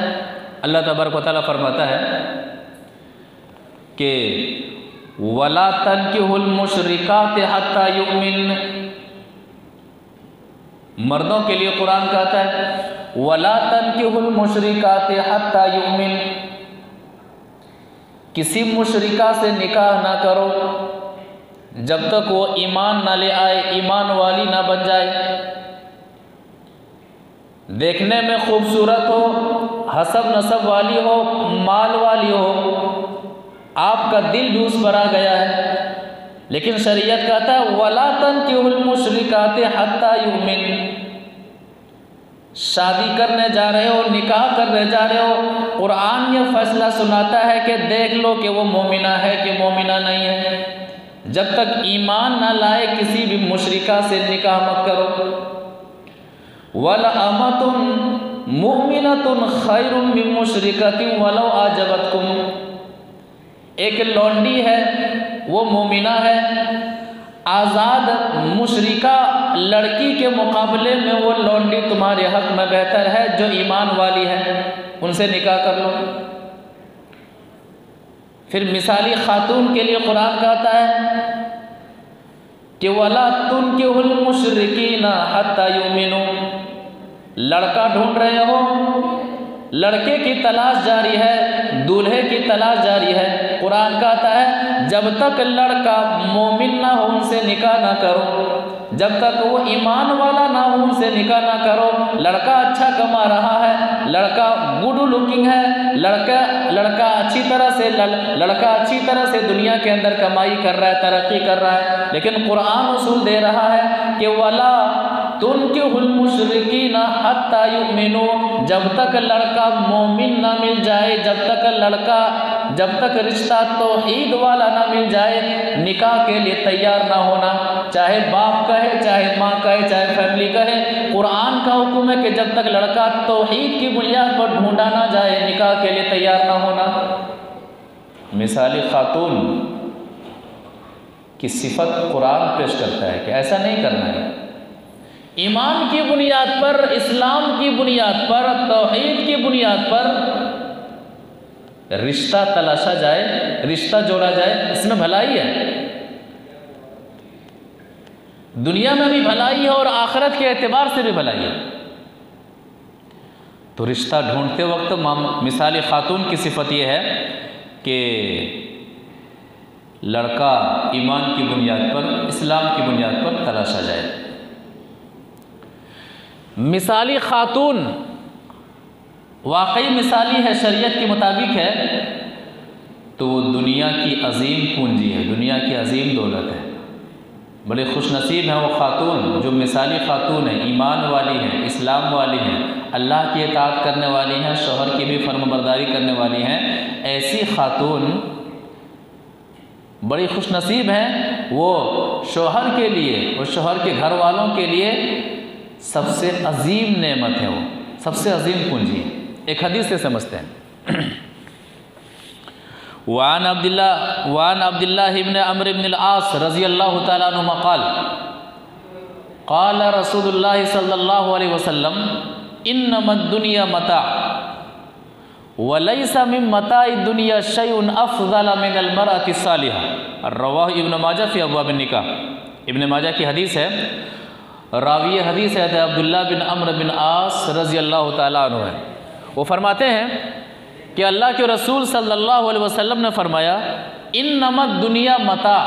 अल्लाह तबारक व तआला फरमाता है कि वला तनकिहुल मुशरिकात हत्ता युमिन, मर्दों के लिए कुरान कहता है वला तनकिहुल मुशरिकात हत्ता युमिन, किसी मुशरिका से निकाह ना करो जब तक वो ईमान ना ले आए, ईमान वाली ना बन जाए। देखने में खूबसूरत हो, हसब नसब वाली हो, माल वाली हो, आपका दिल भी उस पर आ गया है, लेकिन शरीयत कहता है वला तनकिहुल मुशरिकात हत्ता युमिन। शादी करने जा रहे हो, निकाह करने जा रहे हो, कुरान ये फैसला सुनाता है कि देख लो कि वो मोमिना है कि मोमिना नहीं है। जब तक ईमान ना लाए किसी भी मुशरिका से निकाह मत करो। वल अमतुन मुमिनतुन खैरुम मिन मुशरिकतिन वलौ आजबतकुम। एक लौंडी है, वो मोमिना है, आज़ाद मुशरिका लड़की के मुकाबले में वो लौंडी तुम्हारे हक में बेहतर है जो ईमान वाली है, उनसे निकाह कर लो। फिर मिसाली खातून के लिए कुरान कहता है कि वला तुनकिहुल मुशरिकीना हत्ता युमिनू। लड़का ढूंढ रहे हो, लड़के की तलाश जारी है, दूल्हे की तलाश जारी है। कुरान कहता है जब तक लड़का मोमिन ना हो उनसे निकाह ना करो, जब तक वो ईमान वाला ना हो उनसे निकाह ना करो। लड़का अच्छा कमा रहा है, लड़का गुड लुकिंग है, लड़का अच्छी तरह से दुनिया के अंदर कमाई कर रहा है, तरक्की कर रहा है, लेकिन कुरान उसूल दे रहा है कि वला तुनकिहुल मुशरिकीना हत्ता युमिनू। जब तक लड़का मोमिन ना मिल जाए, जब तक रिश्ता तौहीद वाला ना मिल जाए, निकाह के लिए तैयार ना होना। चाहे बाप कहे, चाहे माँ कहे, चाहे फैमिली कहे, कुरान का हुक्म है कि जब तक लड़का तौहीद की बुनियाद पर ढूंढा ना जाए, निकाह के लिए तैयार ना होना। मिसाली खातून की सिफत कुरान पेश करता है कि ऐसा नहीं करना है। ईमान की बुनियाद पर, इस्लाम की बुनियाद पर, तौहीद की बुनियाद पर रिश्ता तलाशा जाए, रिश्ता जोड़ा जाए, इसमें भलाई है। दुनिया में भी भलाई है और आखिरत के एतबार से भी भलाई है। तो रिश्ता ढूंढते वक्त मिसाली खातून की सिफत यह है कि लड़का ईमान की बुनियाद पर, इस्लाम की बुनियाद पर तलाशा जाए। मिसाली खातून वाकई मिसाली है, शरीयत के मुताबिक है, तो वो दुनिया की अजीम पूंजी है, दुनिया की अजीम दौलत है। बड़े खुश नसीब हैं वो खातून जो मिसाली खातून हैं, ईमान वाली हैं, इस्लाम वाली हैं, अल्लाह की इताअत करने वाली हैं, शौहर की भी फर्माबरदारी करने वाली हैं। ऐसी खातून बड़ी खुश नसीब हैं, वो शौहर के लिए और शौहर के घर वालों के लिए सबसे अजीम नेमत है, वो सबसे अजीम पूंजी है। एक हदीस से समझते हैं। वान अब्दुल्लाह इब्न अम्र इब्न अल-आस रज़ियल्लाहु तआला अन्हुमा क़ाल क़ाल रसूलुल्लाह सल्लल्लाहु अलैहि वसल्लम इन्नमद दुनिया मता व लैसा मिन मताइ दुनिया शैउन अफ़ज़ल मिनल मरअति सालिहा। रवाह इब्न माजा फ़ी अब्वाब निकाह। इब्न माजा की हदीस है, रावी हदीस है अब्दुल्लाह बिन अम्र बिन आस रज़ियल्लाहु तआला अन्हु है। वो फरमाते हैं कि अल्लाह के रसूल सल्लल्लाहु अलैहि वसल्लम ने फरमाया इन्नमद दुनिया मता।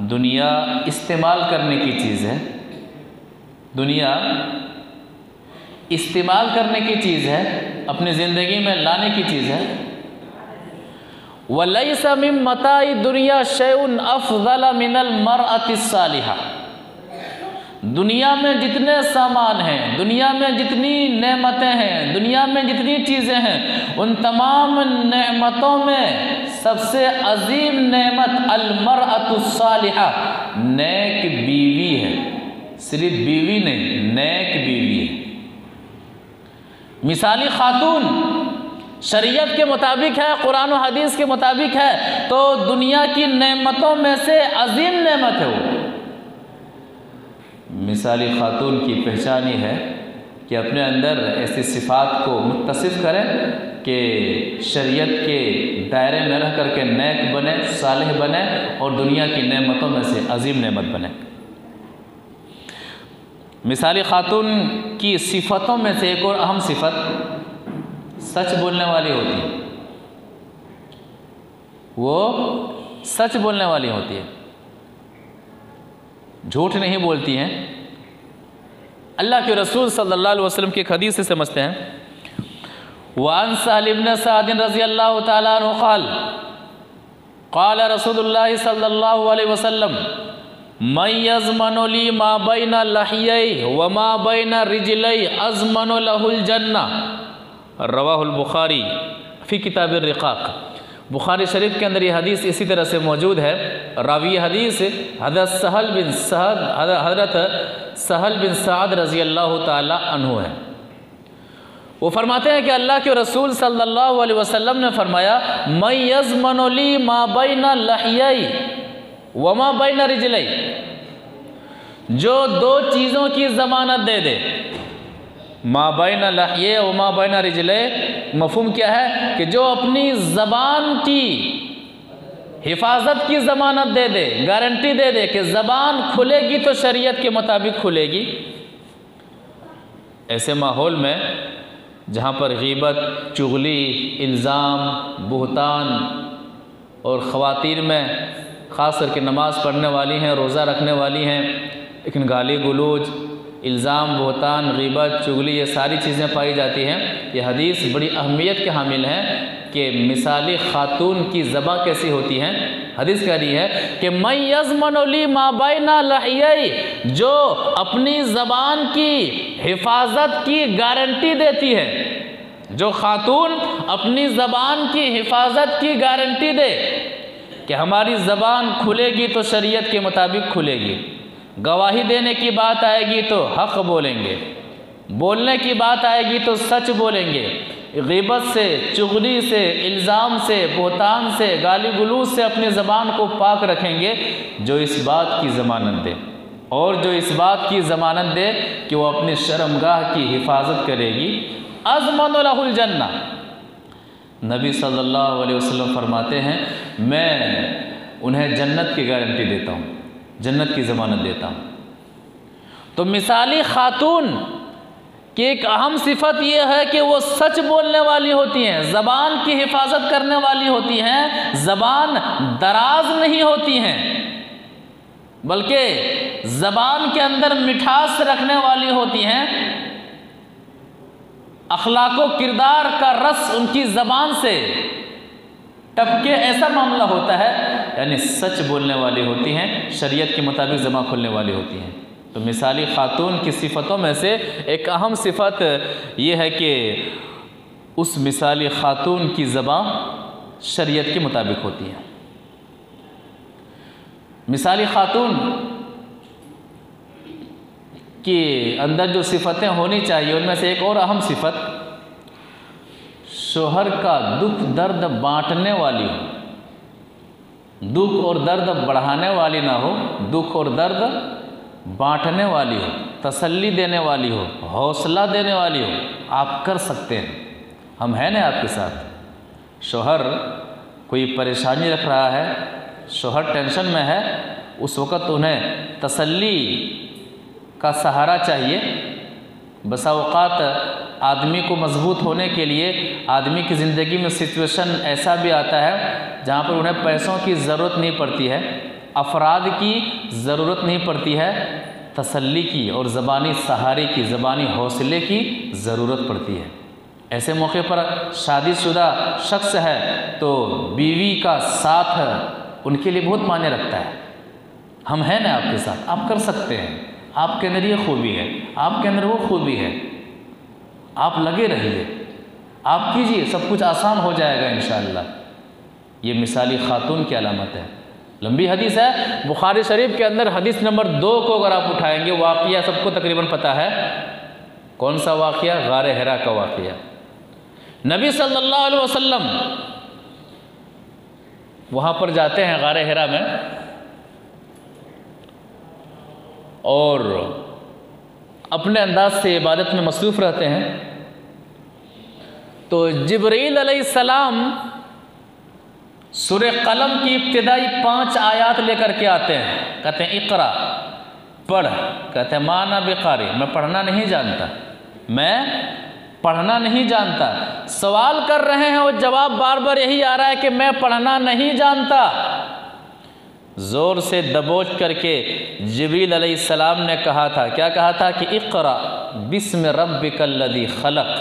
दुनिया इस्तेमाल करने की चीज़ है, दुनिया इस्तेमाल करने की चीज़ है, अपनी ज़िंदगी में लाने की चीज़ है। वलैसा मिन मताइ दुनिया शैउन अफ़ज़ल मिनल मरअति सालिहा। दुनिया में जितने सामान हैं, दुनिया में जितनी नेमतें हैं, दुनिया में जितनी चीज़ें हैं, उन तमाम नेमतों में सबसे अजीम नेमत अलमरअतुस सालिहा, नेक बीवी है। सिर्फ बीवी नहीं, नेक बीवी है। मिसाली खातून शरीयत के मुताबिक है, कुरान और हदीस के मुताबिक है, तो दुनिया की नेमतों में से अजीम नेमत है वो। मिसाली खातून की पहचान ये है कि अपने अंदर ऐसी सिफ़ात को मुत्तसिफ़ करें कि शरीयत के दायरे में रह कर के नेक बने, सालिह बने और दुनिया की नेमतों में से अजीम नेमत बने। मिसाली खातून की सिफ़तों में से एक और अहम सिफ़त सच बोलने वाली होती है। वो सच बोलने वाली होती है, झूठ नहीं बोलती हैं। अल्लाह के रसूल सल्लल्लाहु अलैहि वसल्लम की एक हदीस से समझते हैं। वान सहल इब्न सअद रज़ियल्लाहु तआला अन्हु क़ाल क़ाल रसूलुल्लाह सल्लल्लाहु अलैहि वसल्लम मन यज़मनु ली मा बैना लहियै व मा बैना रिजलै अज़मनु लहुल जन्नह, रवाहुल बुखारी फ़ी किताबिर रिक़ाक़। बुखारी शरीफ के अंदर ये हदीस इसी तरह से मौजूद है। रावी हदीस हज़रत सहल बिन सअद रज़ियल्लाहु ताला अन्हु है। वो फरमाते हैं कि अल्लाह के रसूल सल्लल्लाहु अलैहि वसल्लम ने फरमाया मैं यज़मनु ली मा बैना लहियै व मा बैना रिजलै, जो दो चीज़ों की ज़मानत दे दे, मा बैना लहियै व मा बैना रिजलै, मफ़हूम क्या है कि जो अपनी ज़बान की हिफाजत की ज़मानत दे दे, गारंटी दे दे कि ज़बान खुलेगी तो शरीयत के मुताबिक खुलेगी। ऐसे माहौल में जहाँ पर ग़ीबत, चुगली, इल्ज़ाम, बुहतान और ख़वातीन में ख़ास करके नमाज़ पढ़ने वाली हैं, रोज़ा रखने वाली हैं, लेकिन गाली गलौज, इल्ज़ाम, बुहतान, ग़ीबत, चुगली, ये सारी चीज़ें पाई जाती हैं। ये हदीस बड़ी अहमियत के हामिल हैं कि मिसाली ख़ातून की ज़बां कैसी होती हैं। हदीस कह रही है कि मैं यज़मनु ली मा बैना लहियै, जो अपनी ज़बान की हिफाजत की गारंटी देती है, जो ख़ातून अपनी ज़बान की हिफाजत की गारंटी दे कि हमारी ज़बान खुलेगी तो शरीयत के मुताबिक खुलेगी, गवाही देने की बात आएगी तो हक़ बोलेंगे, बोलने की बात आएगी तो सच बोलेंगे, ग़ीबत से, चुगली से, इल्ज़ाम से, बोहतान से, गाली गलौज से अपनी ज़बान को पाक रखेंगे, जो इस बात की ज़मानत दे, और जो इस बात की ज़मानत दे कि वो अपनी शर्मगाह की हिफाजत करेगी, अज़मनु लहुल जन्नह। नबी सल्लल्लाहु अलैहि वसल्लम फरमाते हैं मैं उन्हें जन्नत की गारंटी देता हूँ, जन्नत की ज़मानत देता हूँ। तो मिसाली ख़ातून कि एक अहम सिफत यह है कि वो सच बोलने वाली होती हैं, ज़बान की हिफाजत करने वाली होती हैं, ज़बान दराज नहीं होती हैं, बल्कि ज़बान के अंदर मिठास रखने वाली होती हैं। अखलाको किरदार का रस उनकी ज़बान से टपके, ऐसा मामला होता है, यानी सच बोलने वाली होती हैं, शरीयत के मुताबिक ज़बान खोलने वाली होती हैं। तो मिसाली ख़ातून की सिफ़तों में से एक अहम सिफ़त यह है कि उस मिसाली ख़ातून की ज़बान शरीयत के मुताबिक होती है। मिसाली ख़ातून के अंदर जो सिफ़तें होनी चाहिए उनमें से एक और अहम सिफ़त, शोहर का दुख दर्द बांटने वाली हो, दुख और दर्द बढ़ाने वाली ना हो, दुख और दर्द बांटने वाली हो, तसल्ली देने वाली हो, हौसला देने वाली हो। आप कर सकते हैं, हम हैं ना आपके साथ। शोहर कोई परेशानी रख रहा है, शोहर टेंशन में है, उस वक़्त उन्हें तसल्ली का सहारा चाहिए। बसा औक़ात आदमी को मजबूत होने के लिए आदमी की ज़िंदगी में सिचुएशन ऐसा भी आता है जहाँ पर उन्हें पैसों की ज़रूरत नहीं पड़ती है, अफराद की ज़रूरत नहीं पड़ती है, तसल्ली की और ज़बानी सहारे की, ज़बानी हौसले की ज़रूरत पड़ती है। ऐसे मौके पर शादीशुदा शख्स है तो बीवी का साथ उनके लिए बहुत मायने रखता है। हम हैं ना आपके साथ, आप कर सकते हैं, आपके अंदर ये खूबी है, आपके अंदर वो खूबी है, आप लगे रहिए, आप कीजिए, सब कुछ आसान हो जाएगा इंशाअल्लाह। ये मिसाली ख़ातून की अलामत है। लंबी हदीस है, बुखारी शरीफ के अंदर हदीस नंबर 2 को अगर आप उठाएंगे, वाक़िया सबको तकरीबन पता है। कौन सा वाक़िया? गारे हिरा का वाक़िया। नबी सल्लल्लाहु अलैहि वसल्लम वहाँ पर जाते हैं गारे हिरा में, और अपने अंदाज से इबादत में मसरूफ़ रहते हैं। तो जिब्रील अलैहिस्सलाम सूरह कलम की इब्तिदाई 5 आयात लेकर के आते हैं, कहते हैं इक़रा, पढ़। कहते हैं माना बिकारी, मैं पढ़ना नहीं जानता, मैं पढ़ना नहीं जानता। सवाल कर रहे हैं और जवाब बार बार यही आ रहा है कि मैं पढ़ना नहीं जानता। ज़ोर से दबोच करके जिब्रील अलैहिस्सलाम ने कहा था, क्या कहा था कि इक़रा बिस्मि रब्बिकल्लज़ी खलक़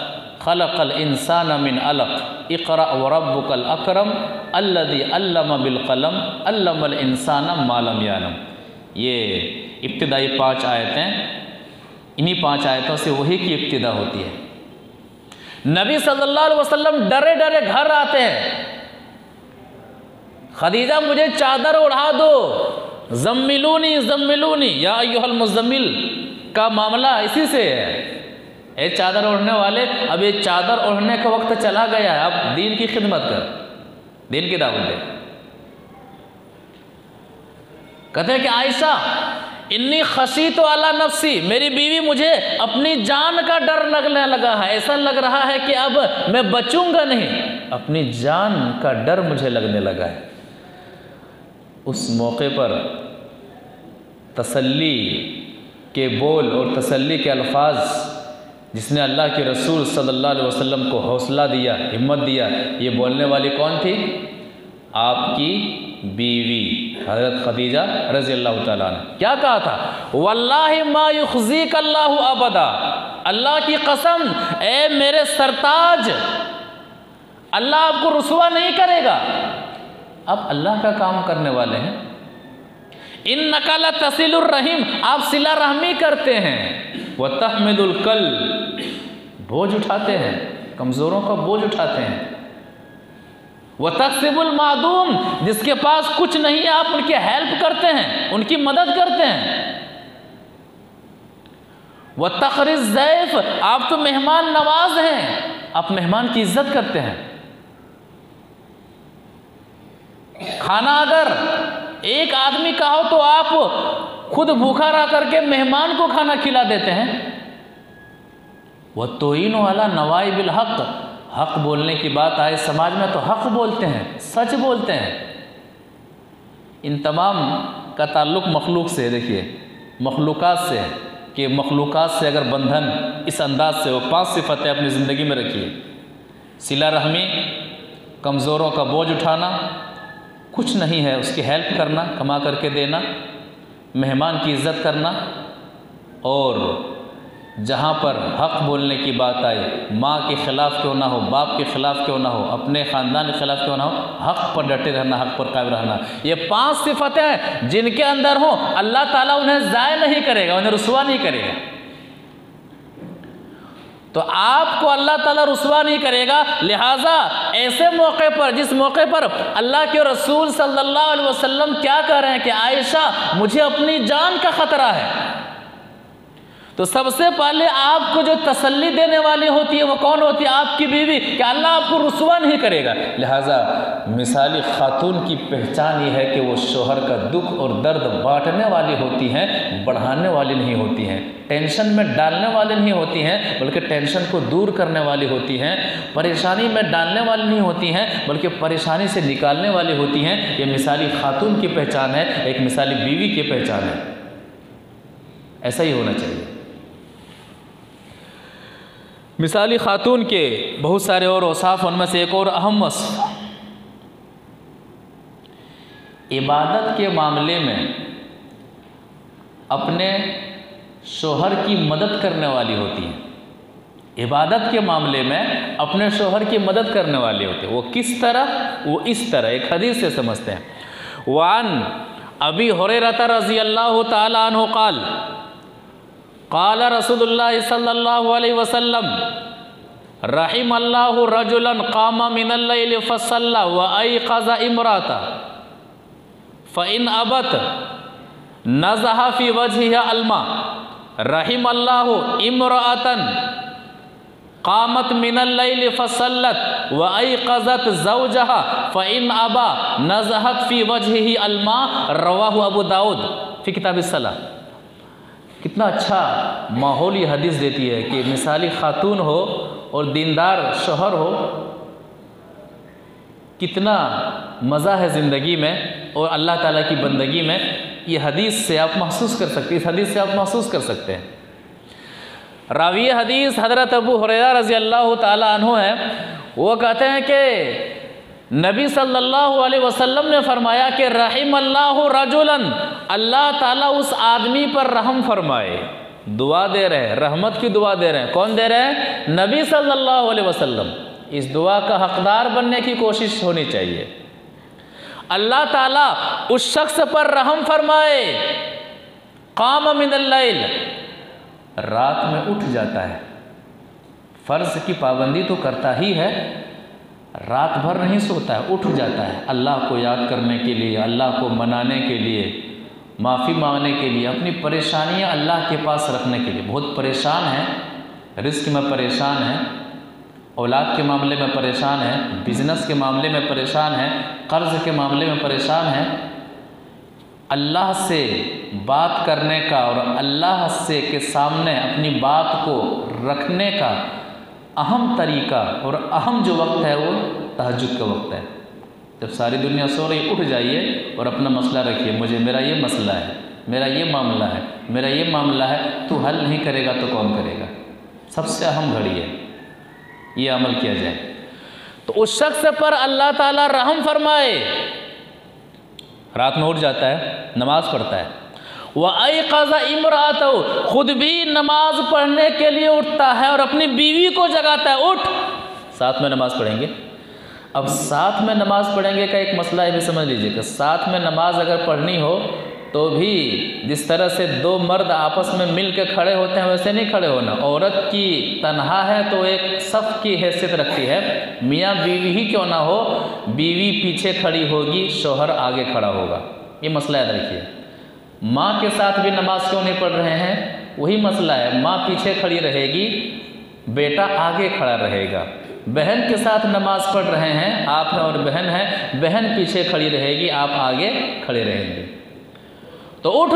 खलक़ल इंसाना मिन अलक़ इक़रा व रब्बुकल अकरम अल्लज़ी अल्लम बिल क़लम अल्लमल इंसाना मा लम यअलम। ये इब्तिदाई 5 आयतें, इन्हीं 5 आयतों से वही की इब्तिदा होती है। नबी सल्लल्लाहु अलैहि वसल्लम डरे डरे घर आते हैं, खदीजा मुझे चादर उड़ा दो, ज़म्मिलूनी ज़म्मिलूनी या अय्युहल मुज़्ज़म्मिल का मामला इसी से है। ए चादर ओढ़ने वाले, अब ये चादर ओढ़ने का वक्त चला गया है, अब दीन की खिदमत कर, दीन की दावत दे। कहते हैं कि आयशा इन्नी खशीत अला नफ्सी, मेरी बीवी मुझे अपनी जान का डर लगने लगा है, ऐसा लग रहा है कि अब मैं बचूंगा नहीं, अपनी जान का डर मुझे लगने लगा है। उस मौके पर तसल्ली के बोल और तसल्ली के अल्फाज जिसने अल्लाह के रसूल सल्लल्लाहु अलैहि वसल्लम को हौसला दिया, हिम्मत दिया, ये बोलने वाली कौन थी? आपकी बीवी हज़रत खदीजा रज़ी अल्लाह ताला अन्हा। क्या कहा था? वल्लाहि मा युख़ज़ीक अल्लाहु अबदा, अल्लाह की कसम ए मेरे सरताज, अल्लाह आपको रुसवा नहीं करेगा। अब अल्लाह का काम करने वाले हैं। इन्नका लतसिलुर रहीम, आप सिला रहमी करते हैं। व तहमिदुल कल, बोझ उठाते हैं, कमज़ोरों का बोझ उठाते हैं। व तक्सिबुल मादूम, जिसके पास कुछ नहीं है आप उनकी हेल्प करते हैं, उनकी मदद करते हैं। व तक़रिज़ ज़ैफ़, आप तो मेहमान नवाज हैं, आप मेहमान की इज्जत करते हैं। खाना अगर एक आदमी का हो तो आप खुद भूखा रह करके मेहमान को खाना खिला देते हैं। वह तोईन वाला नवाई बिल हक, हक बोलने की बात आए समाज में तो हक बोलते हैं, सच बोलते हैं। इन तमाम का ताल्लुक़ मखलूक से, देखिए मखलूक़ात से है कि मखलूक़ात से अगर बंधन इस अंदाज से हो, 5 सिफ़तें अपनी ज़िंदगी में रखिए। सिला रहमी, कमज़ोरों का बोझ उठाना, कुछ नहीं है उसकी हेल्प करना, कमा करके देना, मेहमान की इज़्ज़त करना, और जहाँ पर हक़ बोलने की बात आए, माँ के ख़िलाफ़ क्यों ना हो, बाप के ख़िलाफ़ क्यों ना हो, अपने ख़ानदान के ख़िलाफ़ क्यों ना हो, हक़ पर डटे रहना, हक़ पर कायम रहना। ये 5 सिफ़तें हैं जिनके अंदर हो अल्लाह ताला उन्हें ज़ाय नहीं करेगा, उन्हें रुसवा नहीं करेगा। तो आपको अल्लाह ताला रुसवा नहीं करेगा। लिहाजा ऐसे मौके पर, जिस मौके पर अल्लाह के रसूल सल्लल्लाहु अलैहि वसल्लम क्या कह रहे हैं कि आयशा मुझे अपनी जान का ख़तरा है, तो सबसे पहले आपको जो तसल्ली देने वाली होती है वो कौन होती है? आपकी बीवी, कि अल्लाह आपको रुसवा नहीं करेगा। लिहाजा मिसाली खातून की पहचान ये है कि वो शोहर का दुख और दर्द बांटने वाली होती हैं, बढ़ाने वाली नहीं होती हैं, टेंशन में डालने वाली नहीं होती हैं, बल्कि टेंशन को दूर करने वाली होती हैं, परेशानी में डालने वाली नहीं होती हैं, बल्कि परेशानी से निकालने वाली होती हैं। ये मिसाली खातून की पहचान है, एक मिसाली बीवी की पहचान है। ऐसा ही होना चाहिए। मिसाली खातून के बहुत सारे और औसाफ, उनमें से एक और अहम वस्फ, इबादत के मामले में अपने शोहर की मदद करने वाली होती हैं। इबादत के मामले में अपने शोहर की मदद करने वाली होती है। वो किस तरह? वो इस तरह, एक हदीस से समझते हैं। वान अबी हुरैरा रज़ी अल्लाह तआला अन्हु क़ाल क़ाल रसूलुल्लाह सल्लल्लाहु अलैहि वसल्लम रहिमल्लाहु रजुलन क़ामा मिनल लैल फसल्ला व अयक़ज़ इम्राता फ़इन अबत नज़हा फ़ी वजहिहा अलमा रहिमल्लाहु इम्राअतन क़ामत मिनल लैल फसल्लत व अयक़ज़त ज़ौजहा फ़इन अबा नज़हत फ़ी वजहिही अलमा। रवाहु अबू दाऊद फ़ी किताबिस सलाह। कितना अच्छा माहौल ये हदीस देती है कि मिसाली खातून हो और दीनदार शोहर हो, कितना मज़ा है ज़िंदगी में और अल्लाह ताला की बंदगी में। ये हदीस से आप महसूस कर सकते हैं, इस हदीस से आप महसूस कर सकते हैं। रावी हदीस हज़रत अबू हुरैरा रज़ी अल्लाह ताला अन्हु हैं। वो कहते हैं कि नबी सल्लल्लाहु अलैहि वसल्लम ने फरमाया कि रहिमल्लाहु रजुलन, अल्लाह ताला उस आदमी पर रहम फरमाए। दुआ दे रहे हैं, रहमत की दुआ दे रहे हैं। कौन दे रहे हैं? नबी सल्लल्लाहु अलैहि वसल्लम। इस दुआ का हकदार बनने की कोशिश होनी चाहिए। अल्लाह ताला उस शख्स पर रहम फरमाए, क़ाम मिनल लैल, रात में उठ जाता है। फ़र्ज़ की पाबंदी तो करता ही है, रात भर नहीं सोता है, उठ जाता है अल्लाह को याद करने के लिए, अल्लाह को मनाने के लिए, माफ़ी मांगने के लिए, अपनी परेशानियां अल्लाह के पास रखने के लिए। बहुत परेशान है, रिस्क में परेशान है, औलाद के मामले में परेशान है, बिज़नेस के मामले में परेशान है, कर्ज़ के मामले में परेशान है। अल्लाह से बात करने का और अल्लाह से के सामने अपनी बात को रखने का अहम तरीका और अहम जो वक्त है वो तहज्जुद का वक्त है। जब सारी दुनिया सो रही, उठ जाइए और अपना मसला रखिए। मुझे मेरा ये मसला है, मेरा ये मामला है, मेरा ये मामला है। तू हल नहीं करेगा तो कौन करेगा? सबसे अहम घड़ी है, ये अमल किया जाए। तो उस शख्स पर अल्लाह ताला रहम फरमाए, रात में उठ जाता है, नमाज पढ़ता है। वह अयक़ज़ा इम्राअतहु, खुद भी नमाज पढ़ने के लिए उठता है और अपनी बीवी को जगाता है, उठ साथ में नमाज पढ़ेंगे। अब साथ में नमाज पढ़ेंगे का एक मसला है, भी समझ लीजिएगा। साथ में नमाज अगर पढ़नी हो तो भी जिस तरह से दो मर्द आपस में मिल के खड़े होते हैं वैसे नहीं खड़े होना। औरत की तन्हा है तो एक सफ़ की हैसियत रखती है। मियाँ बीवी ही क्यों ना हो, बीवी पीछे खड़ी होगी, शौहर आगे खड़ा होगा। ये मसला याद रखिए। माँ के साथ भी नमाज क्यों नहीं पढ़ रहे हैं, वही मसला है। माँ पीछे खड़ी रहेगी, बेटा आगे खड़ा रहेगा। बहन के साथ नमाज पढ़ रहे हैं, आप हैं और बहन है, बहन पीछे खड़ी रहेगी, आप आगे खड़े रहेंगे। तो उठ,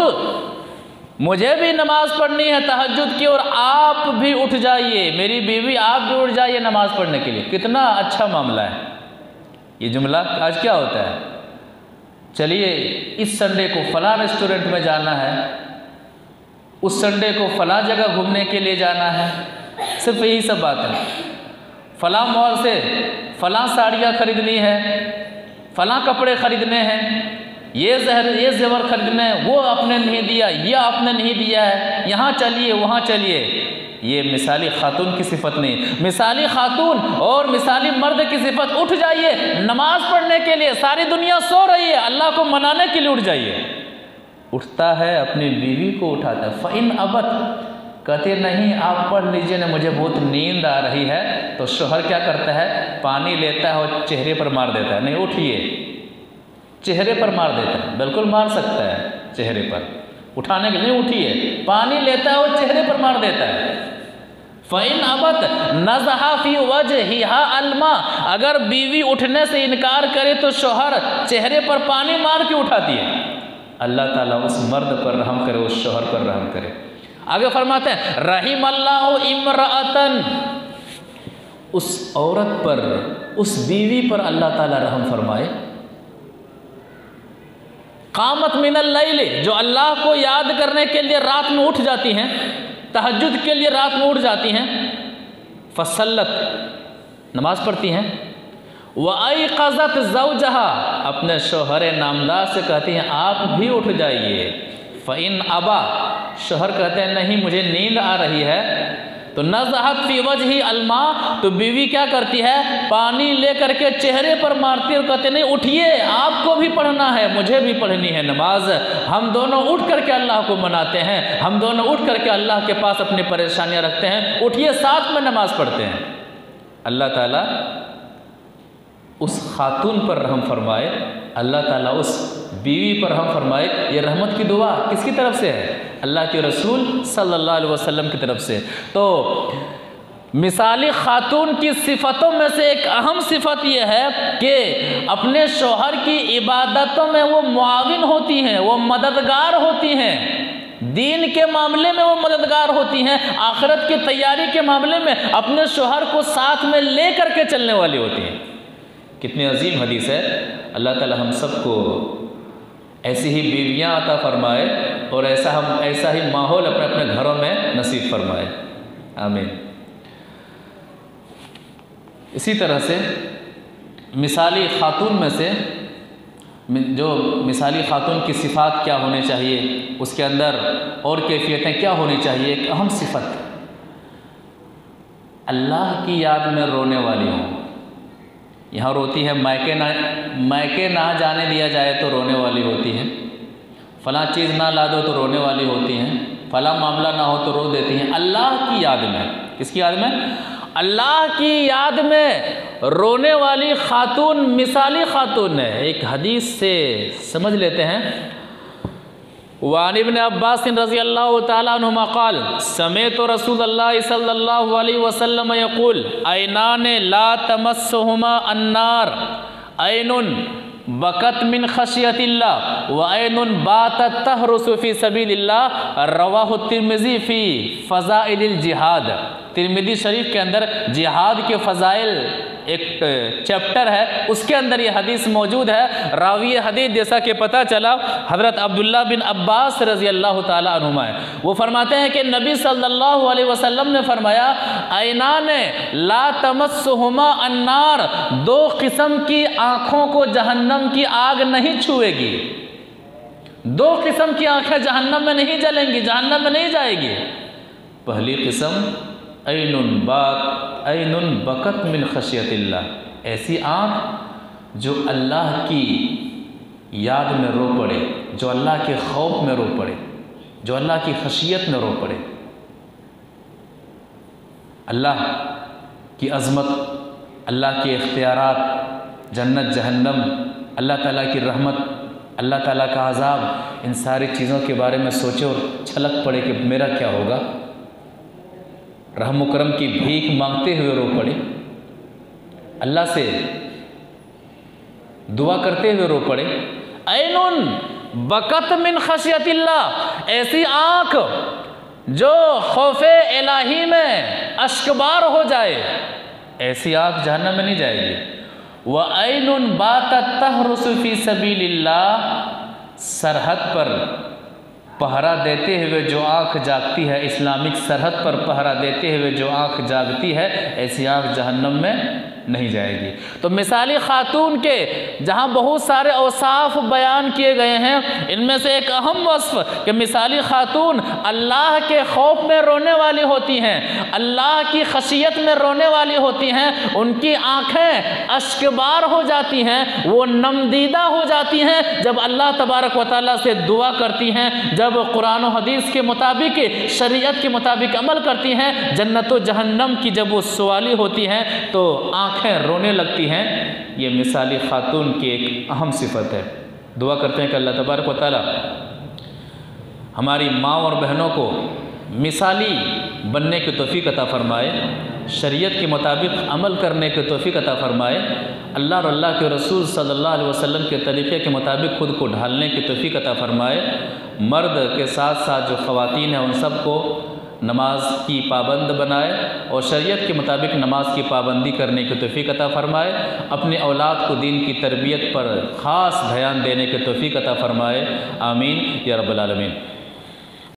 मुझे भी नमाज पढ़नी है तहज्जुद की, और आप भी उठ जाइए, मेरी बीवी आप भी उठ जाइए नमाज पढ़ने के लिए। कितना अच्छा मामला है ये जुमला। आज क्या होता है, चलिए इस संडे को फलां रेस्टोरेंट में जाना है, उस संडे को फलां जगह घूमने के लिए जाना है, सिर्फ यही सब बात है। फलां मॉल से फलां साड़ियाँ खरीदनी है, फलां कपड़े खरीदने हैं, ये जेवर खरीदने हैं, वो आपने नहीं दिया, ये आपने नहीं दिया है, यहाँ चलिए वहाँ चलिए। ये मिसाली खातून की सिफत नहीं। मिसाली खातून और मिसाली मर्द की सिफत, उठ जाइए नमाज पढ़ने के लिए। सारी दुनिया सो रही है, अल्लाह को मनाने के लिए उठ जाइए। उठता है, अपनी बीवी को उठाता है। फ़इन अबत, कहते नहीं आप पढ़ लीजिए ना, मुझे बहुत नींद आ रही है। तो शौहर क्या करता है, पानी लेता है और चेहरे पर मार देता है। नहीं उठिए, चेहरे पर मार देता है। बिल्कुल मार सकता है चेहरे पर, उठाने के लिए उठिए। पानी लेता है और चेहरे पर मार देता है। फ़इन अबत नज़हा फ़ी वजहिहा अलमा, अगर बीवी उठने से इनकार करे तो शौहर चेहरे पर पानी मार के उठाती है। अल्लाह ताला उस मर्द पर रहम करे, उस शौहर पर रहम करे। आगे फरमाते हैं रहिमल्लाहु इम्राअतन, उस औरत पर, उस बीवी पर अल्लाह ताला रहम फरमाए। क़ामत मिनल लैल, जो अल्लाह को याद करने के लिए रात में उठ जाती हैं, तहज्जुद के लिए रात में उठ जाती हैं। फसल्लत, नमाज पढ़ती हैं। व अयक़ज़त ज़ौजहा, अपने शौहर नामदार से कहती हैं आप भी उठ जाइए। फ़इन अबा, शौहर कहते हैं नहीं मुझे नींद आ रही है। तो नज़हत फ़ी वजही अलमा, तो बीवी क्या करती है, पानी लेकर के चेहरे पर मारती है और कहते नहीं उठिए, आपको भी पढ़ना है, मुझे भी पढ़नी है नमाज। हम दोनों उठ करके अल्लाह को मनाते हैं, हम दोनों उठ करके अल्लाह के पास अपनी परेशानियां रखते हैं। उठिए, साथ में नमाज पढ़ते हैं। अल्लाह ताला उस खातून पर रहम फरमाए, अल्लाह ताला उस बीवी पर रहम फरमाए। ये रहमत की दुआ किसकी तरफ से है, अल्लाह के रसूल सल्लल्लाहु अलैहि वसल्लम की तरफ से। तो मिसाली खातून की सिफ़तों में से एक अहम सिफ़त यह है कि अपने शौहर की इबादतों में वो मुआविन होती हैं, वो मददगार होती हैं। दीन के मामले में वो मददगार होती हैं, आखिरत की तैयारी के मामले में अपने शौहर को साथ में ले करके चलने वाली होती हैं। कितनी अजीम हदीस है। अल्लाह ताला हम सबको ऐसी ही बीवियाँ अता फरमाए और ऐसा ही माहौल अपने अपने घरों में नसीब फरमाए। आमीन। इसी तरह से मिसाली ख़ातून में से जो मिसाली ख़ातून की सिफ़ात क्या होनी चाहिए, उसके अंदर और कैफियतें क्या होनी चाहिए। एक अहम सिफ़त अल्लाह की याद में रोने वाली हों। यहाँ रोती है मायके ना जाने दिया जाए तो रोने वाली होती हैं, फ़लाँ चीज़ ना ला दो तो रोने वाली होती हैं, फ़लाँ मामला ना हो तो रो देती हैं। अल्लाह की याद में, किसकी याद में? अल्लाह की याद में रोने वाली खातून मिसाली खातून है। एक हदीस से समझ लेते हैं। वान इब्न अब्बास रज़ी अल्लाह तआला अन्हुमा क़ाल समेअतु रसूलल्लाह सल्लल्लाहु अलैहि वसल्लम यक़ूल ऐनान ला तमस्सुहुमा अन्नार ऐनुन बकत मिन खशियतिल्लाह व ऐनुन बातत तहरुसु फी सबीलिल्लाह रवाहु तिर्मिज़ी फ़ी फ़ज़ाइलिल जिहाद। तिर्मिज़ी शरीफ के अंदर जिहाद के फ़ज़ाइल एक चैप्टर है, उसके अंदर ये हदीस मौजूद है। रावी हदीस जैसा कि पता चला हज़रत अब्दुल्ला बिन अब्बास रज़ी अल्लाह ताला अन्हुमा है। वो फरमाते हैं कि नबी सल्लल्लाहु अलैहि वसल्लम ने फरमाया ऐनान ला तमस्सुहुमा अन्नार, दो किस्म की आँखों को जहन्नम की आग नहीं छुएगी। दो किस्म की आँखें जहन्नम में नहीं जलेंगी, जहन्नम में नहीं जाएगी। पहली किस्म ऐनुन बकत मिन खशियतिल्लाह, ऐसी आँख जो अल्लाह की याद में रो पड़े, जो अल्लाह के खौफ में रो पड़े, जो अल्लाह की खशियत में रो पड़े। अल्लाह की अज़मत, अल्लाह के इख्तियारात, जन्नत जहन्नम, अल्लाह ताला की रहमत, अल्लाह ताला का अज़ाब, इन सारी चीज़ों के बारे में सोचे और छलक पड़े कि मेरा क्या होगा। रहम करम की भीख मांगते हुए रो पड़े, अल्लाह से दुआ करते हुए रो पड़े। ऐनुन बकत मिन खशियतिल्लाह, ऐसी आँख जो खौफे इलाही में अश्कबार हो जाए, ऐसी आँख जहन्नम में नहीं जाएगी। व ऐनुन बातत तहरुसु फी सबीलिल्लाह, सरहद पर पहरा देते हुए जो आँख जागती है, इस्लामिक सरहद पर पहरा देते हुए जो आँख जागती है, ऐसी आँख जहन्नम में नहीं जाएगी। तो मिसाली खातून के जहाँ बहुत सारे औसाफ बयान किए गए हैं, इनमें से एक अहम वस्फ कि मिसाली खातून अल्लाह के खौफ में रोने वाली होती हैं, अल्लाह की खशियत में रोने वाली होती हैं। उनकी आँखें अश्कबार हो जाती हैं, वो नमदीदा हो जाती हैं जब अल्लाह तबारक व तआला से दुआ करती हैं, जब कुरान और हदीस के मुताबिक, शरीयत के मुताबिक अमल करती हैं, जन्नत व जहन्नम की जब वो सवाली होती हैं तो आँखें रोने लगती हैं। ये मिसाली खातून की एक अहम सिफत है। दुआ करते हैं कि अल्लाह तबारक व तआला हमारी माँ और बहनों को मिसाली बनने की तौफीक अता फरमाए, शरीयत के मुताबिक अमल करने की तौफीक अता फरमाए, अल्लाह और अल्लाह के रसूल सल्लल्लाहु अलैहि वसल्लम के तरीक़े के मुताबिक ख़ुद को ढालने की तौफीक अता फरमाए। मर्द के साथ साथ जो ख़वातीन हैं उन सबको नमाज की पाबंद बनाए और शरीयत के मुताबिक नमाज की पाबंदी करने की तौफीक अता फरमाए। अपने औलाद को दीन की तरबियत पर ख़ास ध्यान देने की तौफीक अता फरमाए। आमीन या रब्बल आलमीन।